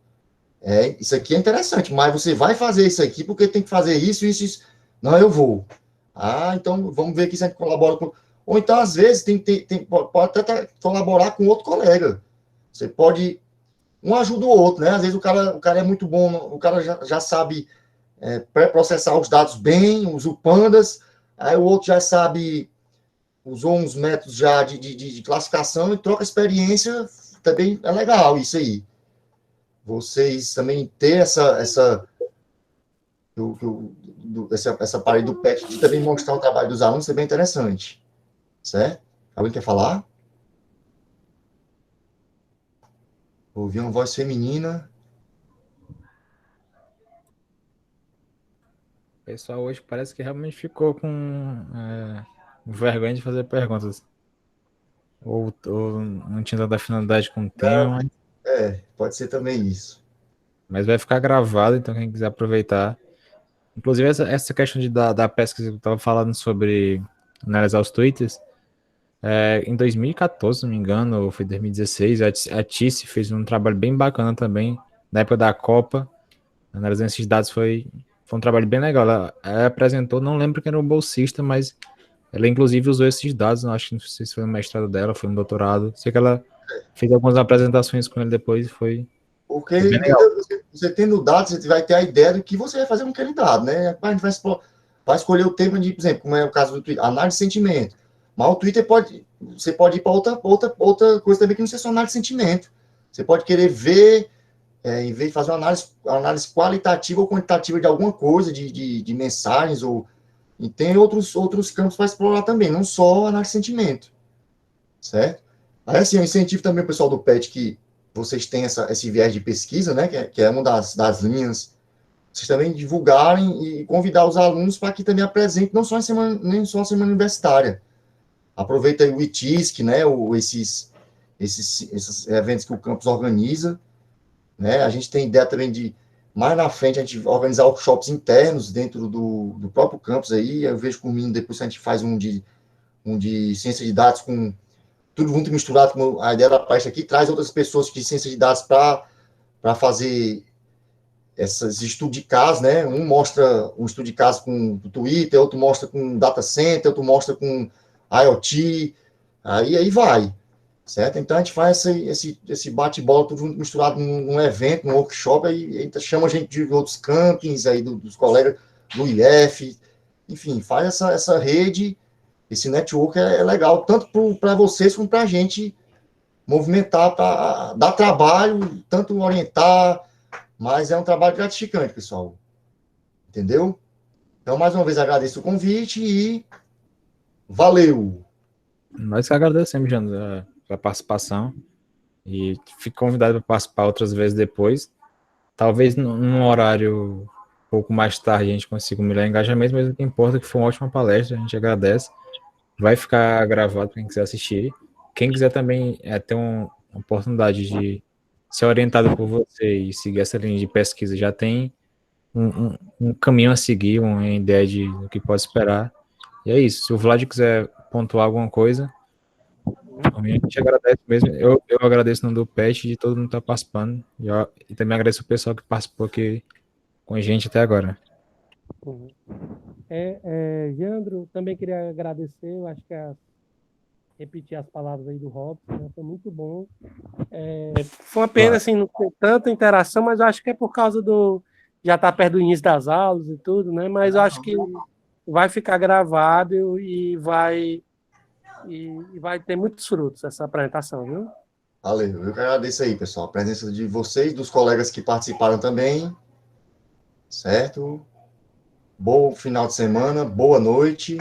isso aqui é interessante, mas você vai fazer isso aqui porque tem que fazer isso, isso, isso. Não, eu vou. Ah, então vamos ver aqui se a gente colabora com... Ou então, às vezes, pode até colaborar com outro colega. Você pode... Um ajuda o outro, né? Às vezes o cara é muito bom, o cara já sabe pré-processar os dados bem, os pandas, aí o outro já sabe, usou uns métodos já de classificação e troca experiência, também é legal isso aí. Vocês também ter essa parede do PET de também mostrar o trabalho dos alunos é bem interessante. Certo? Alguém quer falar? Ouvi uma voz feminina. O pessoal hoje parece que realmente ficou com vergonha de fazer perguntas. Ou não tinha tanta afinidade com o tema, Pode ser também isso. mas vai ficar gravado, então quem quiser aproveitar. Inclusive, essa questão da pesquisa que eu estava falando sobre analisar os tweets, em 2014, se não me engano, ou foi 2016, a Tice fez um trabalho bem bacana também, na época da Copa, analisando esses dados, foi um trabalho bem legal. Ela apresentou, não lembro quem era o bolsista, mas ela inclusive usou esses dados, acho que não sei se foi no mestrado dela, foi no doutorado, sei que ela fez algumas apresentações com ele depois, foi Porque bem legal. você tendo dados, você vai ter a ideia do que você vai fazer com aquele dado, né? A gente vai escolher o tema de, por exemplo, como é o caso do Twitter, análise de sentimento. Mas o Twitter você pode ir para outra coisa também que não seja só análise de sentimento. Você pode querer ver, em vez de fazer uma análise qualitativa ou quantitativa de alguma coisa, de mensagens, e tem outros campos para explorar também, não só análise de sentimento. Certo? Aí, assim, eu incentivo também o pessoal do PET que vocês têm esse viés de pesquisa, né, que é uma das linhas, vocês também divulgarem e convidar os alunos para que também apresentem, não só nem só a semana universitária. Aproveita aí o ITISC, né, esses eventos que o campus organiza, né, a gente tem ideia também de, mais na frente, a gente organizar workshops internos dentro do próprio campus aí, eu vejo por mim, depois a gente faz um de ciência de dados com tudo junto e misturado com a ideia da palestra aqui, traz outras pessoas de ciência de dados para fazer esses estudos de caso, né? Um mostra um estudo de caso com o Twitter, outro mostra com data center, outro mostra com IoT, aí vai, certo? Então a gente faz esse bate-bola tudo junto misturado num evento, num workshop, aí chama a gente de outros campings aí dos colegas do IF, enfim, faz essa rede. Esse network é legal, tanto para vocês como para a gente movimentar, para dar trabalho, tanto orientar, mas é um trabalho gratificante, pessoal. Entendeu? Então, mais uma vez, agradeço o convite e valeu! Nós que agradecemos, Jânio, a participação e fico convidado para participar outras vezes depois. Talvez num horário um pouco mais tarde a gente consiga um melhor engajamento, mas o que importa é que foi uma ótima palestra, a gente agradece. Vai ficar gravado para quem quiser assistir. Quem quiser também ter uma oportunidade de ser orientado por você e seguir essa linha de pesquisa, já tem um caminho a seguir, uma ideia do que pode esperar. E é isso. Se o Vlad quiser pontuar alguma coisa, a gente agradece mesmo. Eu agradeço no do PET de todo mundo que está participando. E também agradeço o pessoal que participou aqui com a gente até agora. Uhum. Jandro, também queria agradecer, eu acho que repetir as palavras aí do Robson, né? Foi muito bom. Foi uma pena, assim, não ter tanta interação, mas eu acho que é por causa já estar perto do início das aulas e tudo, né? Mas eu acho que vai ficar gravado e vai ter muitos frutos essa apresentação, viu? Valeu. Eu que agradeço aí, pessoal, a presença de vocês, dos colegas que participaram também, certo? Bom final de semana, boa noite,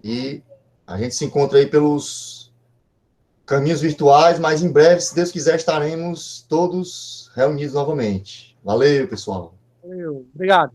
e a gente se encontra aí pelos caminhos virtuais, mas em breve, se Deus quiser, estaremos todos reunidos novamente. Valeu, pessoal. Valeu. Obrigado.